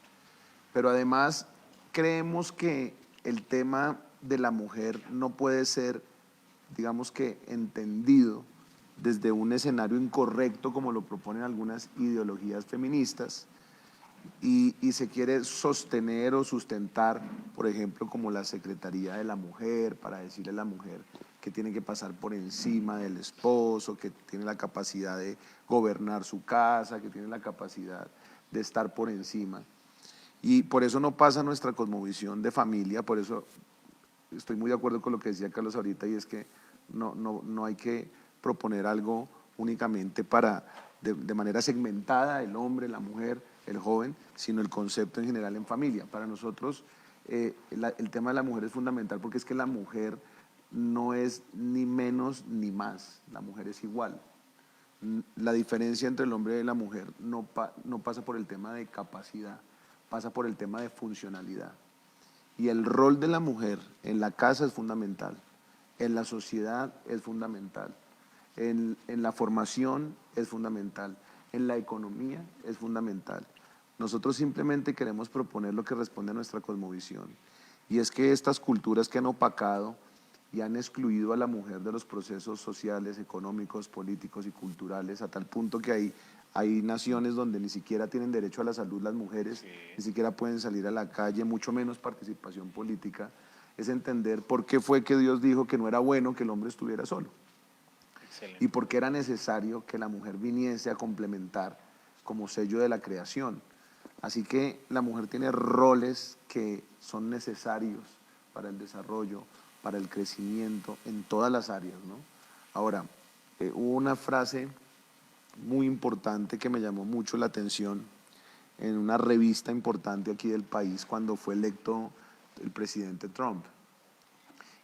pero además creemos que el tema de la mujer no puede ser, digamos que, entendido desde un escenario incorrecto como lo proponen algunas ideologías feministas y se quiere sostener o sustentar, por ejemplo, como la Secretaría de la Mujer, para decirle a la mujer que tiene que pasar por encima del esposo, que tiene la capacidad de gobernar su casa, que tiene la capacidad de estar por encima. Y por eso no pasa nuestra cosmovisión de familia, por eso estoy muy de acuerdo con lo que decía Carlos ahorita, y es que no hay que proponer algo únicamente de manera segmentada, el hombre, la mujer, el joven, sino el concepto en general en familia. Para nosotros el tema de la mujer es fundamental porque es que la mujer no es ni menos ni más, la mujer es igual. La diferencia entre el hombre y la mujer no pasa por el tema de capacidad, pasa por el tema de funcionalidad. Y el rol de la mujer en la casa es fundamental, en la sociedad es fundamental, en la formación es fundamental, en la economía es fundamental. Nosotros simplemente queremos proponer lo que responde a nuestra cosmovisión, y es que estas culturas que han opacado y han excluido a la mujer de los procesos sociales, económicos, políticos y culturales, a tal punto que hay naciones donde ni siquiera tienen derecho a la salud las mujeres, sí, ni siquiera pueden salir a la calle, mucho menos participación política, es entender por qué fue que Dios dijo que no era bueno que el hombre estuviera solo. Excelente. Y por qué era necesario que la mujer viniese a complementar como sello de la creación. Así que la mujer tiene roles que son necesarios para el desarrollo, para el crecimiento en todas las áreas, ¿no? Ahora, hubo una frase muy importante que me llamó mucho la atención en una revista importante aquí del país cuando fue electo el presidente Trump.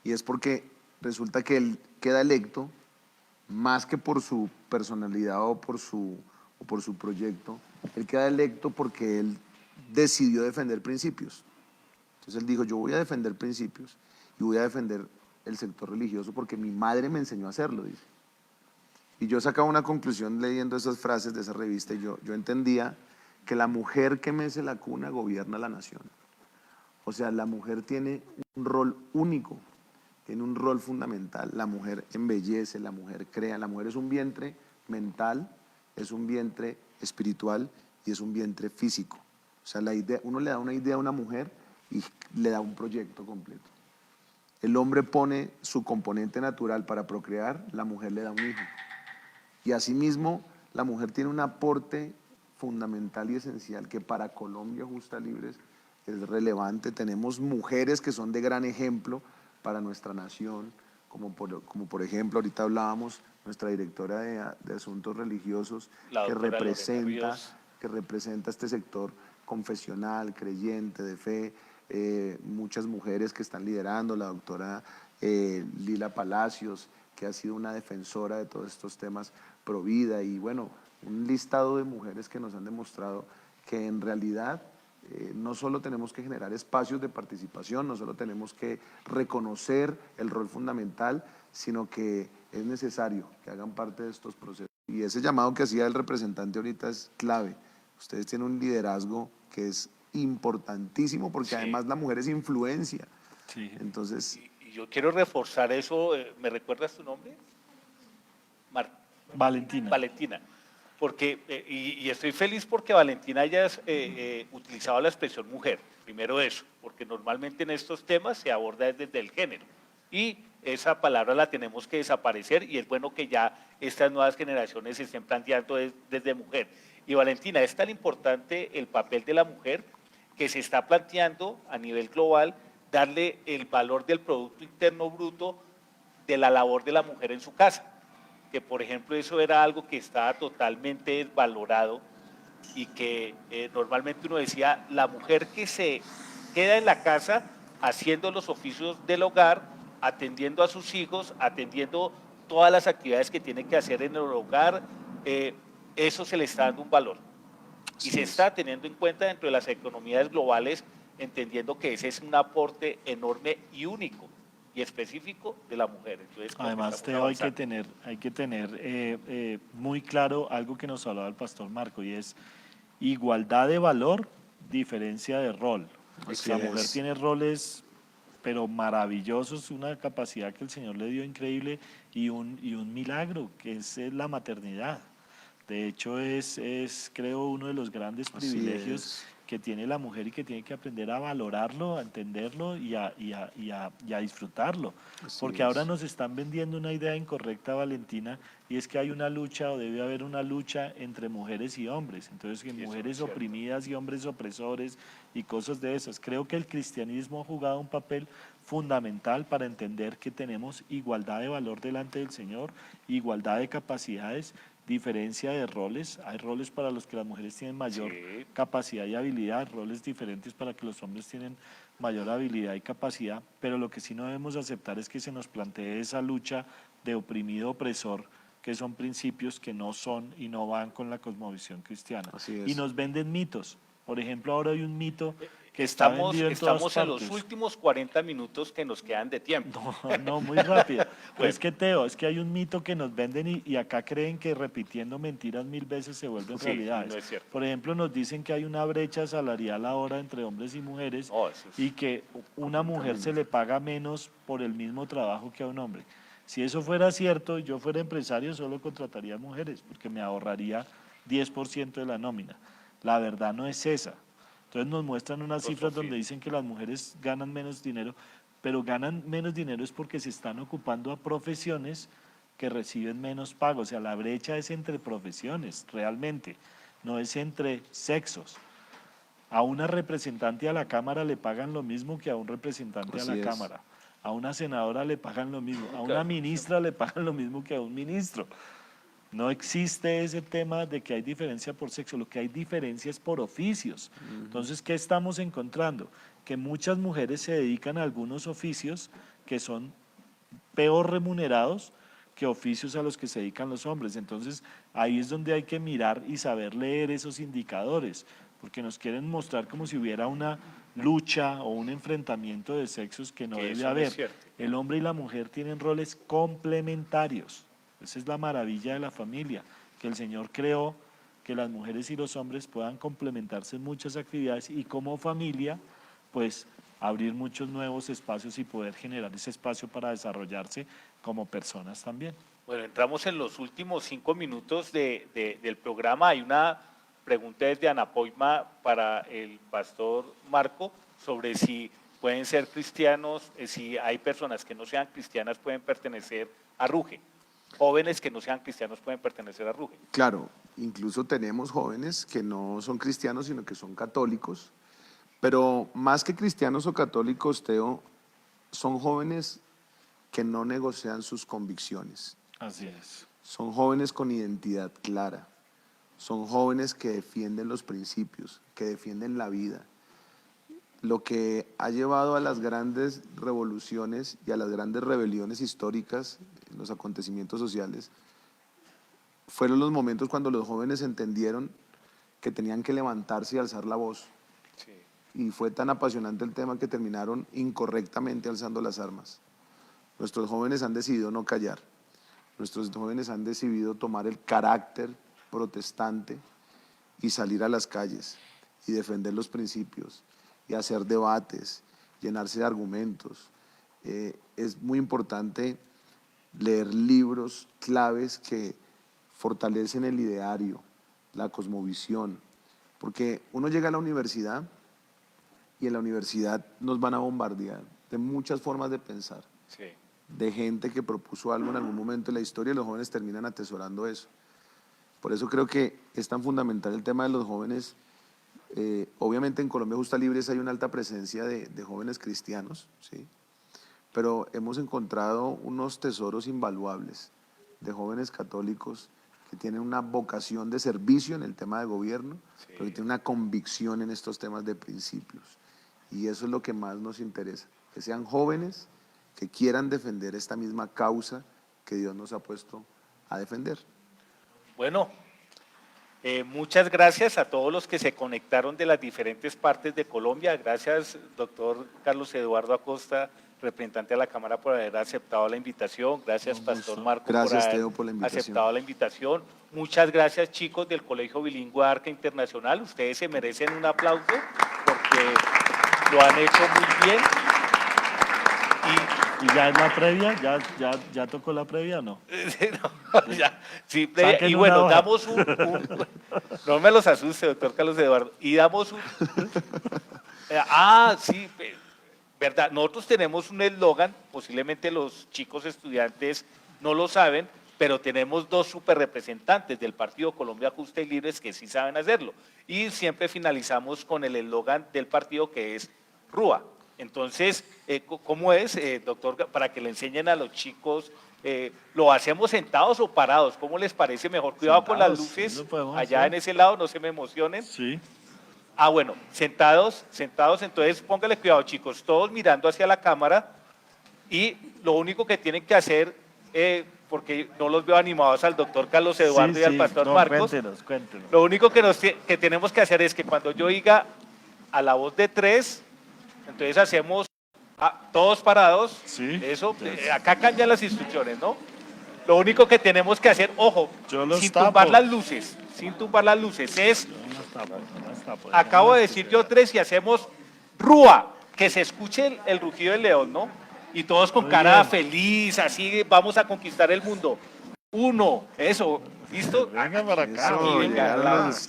Y es porque resulta que él queda electo más que por su personalidad o por su proyecto, él queda electo porque él decidió defender principios. Entonces él dijo, yo voy a defender principios y voy a defender el sector religioso porque mi madre me enseñó a hacerlo, dice. Y yo sacaba una conclusión leyendo esas frases de esa revista y yo entendía que la mujer que mece la cuna gobierna la nación. O sea, la mujer tiene un rol único, tiene un rol fundamental. La mujer embellece, la mujer crea, la mujer es un vientre mental, es un vientre espiritual y es un vientre físico. O sea, uno le da una idea a una mujer y le da un proyecto completo. El hombre pone su componente natural para procrear, la mujer le da un hijo. Y asimismo, la mujer tiene un aporte fundamental y esencial que para Colombia Justa Libres es relevante. Tenemos mujeres que son de gran ejemplo para nuestra nación, como por ejemplo, ahorita hablábamos, nuestra directora de Asuntos Religiosos, que representa este sector confesional, creyente, de fe, muchas mujeres que están liderando, la doctora Lila Palacios, que ha sido una defensora de todos estos temas pro vida, y bueno, un listado de mujeres que nos han demostrado que en realidad no solo tenemos que generar espacios de participación, no solo tenemos que reconocer el rol fundamental, sino que es necesario que hagan parte de estos procesos. Y ese llamado que hacía el representante ahorita es clave. Ustedes tienen un liderazgo que es importantísimo porque además la mujer es influencia.
Sí.
Entonces,
y yo quiero reforzar eso. ¿Me recuerdas tu nombre?
Valentina.
Valentina. Porque, y estoy feliz porque Valentina haya utilizado la expresión mujer. Primero eso, porque normalmente en estos temas se aborda desde el género. Y esa palabra la tenemos que desaparecer y es bueno que ya estas nuevas generaciones se estén planteando desde mujer. Y Valentina, es tan importante el papel de la mujer que se está planteando a nivel global darle el valor del Producto Interno Bruto de la labor de la mujer en su casa, que por ejemplo eso era algo que estaba totalmente desvalorado y que normalmente uno decía, la mujer que se queda en la casa haciendo los oficios del hogar, atendiendo a sus hijos, atendiendo todas las actividades que tiene que hacer en el hogar, eso se le está dando un valor. Y se está teniendo en cuenta dentro de las economías globales, entendiendo que ese es un aporte enorme y único y específico de la mujer. Entonces,
además, Teo, hay que tener muy claro algo que nos hablaba el pastor Marco, y es igualdad de valor, diferencia de rol. La mujer tiene roles pero maravillosos, una capacidad que el Señor le dio increíble y un milagro, que es la maternidad. De hecho, es creo uno de los grandes privilegios que tiene la mujer y que tiene que aprender a valorarlo, a entenderlo y a disfrutarlo. Porque ahora nos están vendiendo una idea incorrecta, Valentina, y es que hay una lucha o debe haber una lucha entre mujeres y hombres. Entonces, que mujeres oprimidas y hombres opresores y cosas de esas. Creo que el cristianismo ha jugado un papel fundamental para entender que tenemos igualdad de valor delante del Señor, igualdad de capacidades, diferencia de roles. Hay roles para los que las mujeres tienen mayor capacidad y habilidad, roles diferentes para que los hombres tienen mayor habilidad y capacidad, pero lo que sí no debemos aceptar es que se nos plantee esa lucha de oprimido-opresor, que son principios que no son y no van con la cosmovisión cristiana. Y nos venden mitos. Por ejemplo, ahora hay un mito que estamos
en los últimos 40 minutos que nos quedan de tiempo.
No, muy rápido. Pues es que, Teo, es que hay un mito que nos venden y acá creen que repitiendo mentiras 1000 veces se vuelven realidades.
No es cierto.
Por ejemplo, nos dicen que hay una brecha salarial ahora entre hombres y mujeres y que una mujer se le paga menos por el mismo trabajo que a un hombre. Si eso fuera cierto, yo fuera empresario, solo contrataría mujeres porque me ahorraría 10% de la nómina. La verdad no es esa. Entonces nos muestran unas cifras donde dicen que las mujeres ganan menos dinero, pero ganan menos dinero es porque se están ocupando a profesiones que reciben menos pago. O sea, la brecha es entre profesiones, realmente, no es entre sexos. A una representante a la Cámara le pagan lo mismo que a un representante a la Cámara. A una senadora le pagan lo mismo, a una ministra le pagan lo mismo que a un ministro. No existe ese tema de que hay diferencia por sexo, lo que hay diferencia es por oficios. Entonces, ¿qué estamos encontrando? Que muchas mujeres se dedican a algunos oficios que son peor remunerados que oficios a los que se dedican los hombres. Entonces, ahí es donde hay que mirar y saber leer esos indicadores, porque nos quieren mostrar como si hubiera una lucha o un enfrentamiento de sexos que no debe haber. El hombre y la mujer tienen roles complementarios. Esa es la maravilla de la familia, que el Señor creó que las mujeres y los hombres puedan complementarse en muchas actividades y como familia, pues abrir muchos nuevos espacios y poder generar ese espacio para desarrollarse como personas también.
Bueno, entramos en los últimos 5 minutos del programa. Hay una pregunta desde Anapoima para el pastor Marco sobre si pueden ser cristianos, si hay personas que no sean cristianas pueden pertenecer a RUGE. Jóvenes que no sean cristianos pueden pertenecer a RUGE.
Claro, incluso tenemos jóvenes que no son cristianos, sino que son católicos, pero más que cristianos o católicos, Teo, son jóvenes que no negocian sus convicciones.
Así es.
Son jóvenes con identidad clara, son jóvenes que defienden los principios, que defienden la vida. Lo que ha llevado a las grandes revoluciones y a las grandes rebeliones históricas, los acontecimientos sociales, fueron los momentos cuando los jóvenes entendieron que tenían que levantarse y alzar la voz.
Sí.
Y fue tan apasionante el tema que terminaron incorrectamente alzando las armas. Nuestros jóvenes han decidido no callar. Nuestros jóvenes han decidido tomar el carácter protestante y salir a las calles y defender los principios y hacer debates, llenarse de argumentos. Es muy importante leer libros claves que fortalecen el ideario, la cosmovisión, porque uno llega a la universidad y en la universidad nos van a bombardear de muchas formas de pensar.
Sí.
De gente que propuso algo en algún momento de la historia y los jóvenes terminan atesorando eso. Por eso creo que es tan fundamental el tema de los jóvenes. Obviamente en Colombia Justa Libres hay una alta presencia de jóvenes cristianos, ¿sí? Pero hemos encontrado unos tesoros invaluables de jóvenes católicos que tienen una vocación de servicio en el tema de gobierno, sí, pero que tienen una convicción en estos temas de principios. Y eso es lo que más nos interesa, que sean jóvenes que quieran defender esta misma causa que Dios nos ha puesto a defender.
Bueno, muchas gracias a todos los que se conectaron de las diferentes partes de Colombia. Gracias, doctor Carlos Eduardo Acosta, representante de la Cámara, por haber aceptado la invitación. Gracias, pastor Marco,
gracias,
por haber
Teo, por la invitación.
aceptado la invitación. Muchas gracias, chicos del Colegio Bilingüe Arca Internacional. Ustedes se merecen un aplauso porque lo han hecho muy bien.
¿Y ya es la previa? ¿Ya tocó la previa o no?
No, ya, sí, previa. Y bueno, damos no me los asuste, doctor Carlos Eduardo, y damos un... sí, verdad, nosotros tenemos un eslogan, posiblemente los chicos estudiantes no lo saben, pero tenemos 2 super representantes del Partido Colombia Justa y Libres que sí saben hacerlo, y siempre finalizamos con el eslogan del partido que es RUA. Entonces, ¿cómo es, doctor, para que le enseñen a los chicos? ¿Lo hacemos sentados o parados? ¿Cómo les parece mejor? Cuidado sentados, con las luces, allá hacer en ese lado, no se me emocionen.
Sí.
Bueno, sentados, entonces póngale cuidado, chicos, todos mirando hacia la cámara, y lo único que tienen que hacer, porque no los veo animados al doctor Carlos Eduardo y al pastor Marcos,
cuéntenos.
Lo único que tenemos que hacer es que cuando yo diga a la voz de 3, entonces hacemos todos parados,
sí,
eso, acá cambian las instrucciones, ¿no? Lo único que tenemos que hacer, ojo, sin tumbar las luces, es, acabo de decir yo 3 y hacemos RUA, que se escuche el rugido del león, ¿no? Y todos con cara feliz, así vamos a conquistar el mundo. 1, eso, ¿listo?
Venga para acá.
Eso,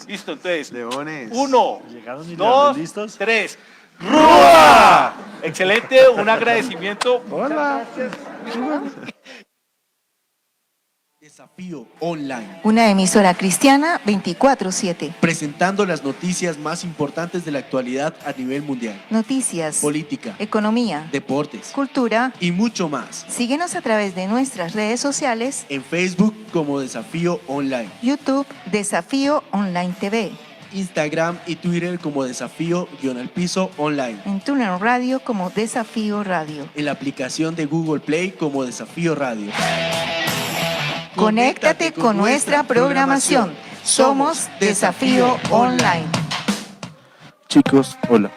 listo, entonces,
leones.
1,
¿Llegaron y
2,
listos?
3. ¡Rúa! Excelente, un agradecimiento.
Hola.
Desafío Online.
Una emisora cristiana 24/7.
Presentando las noticias más importantes de la actualidad a nivel mundial.
Noticias,
política,
economía,
deportes,
cultura
y mucho más.
Síguenos a través de nuestras redes sociales.
En Facebook como Desafío Online.
YouTube, Desafío Online TV.
Instagram y Twitter como Desafío_Online.
En TuneIn Radio como Desafío Radio.
En la aplicación de Google Play como Desafío Radio.
Conéctate con nuestra programación. Somos Desafío Online.
Chicos, hola.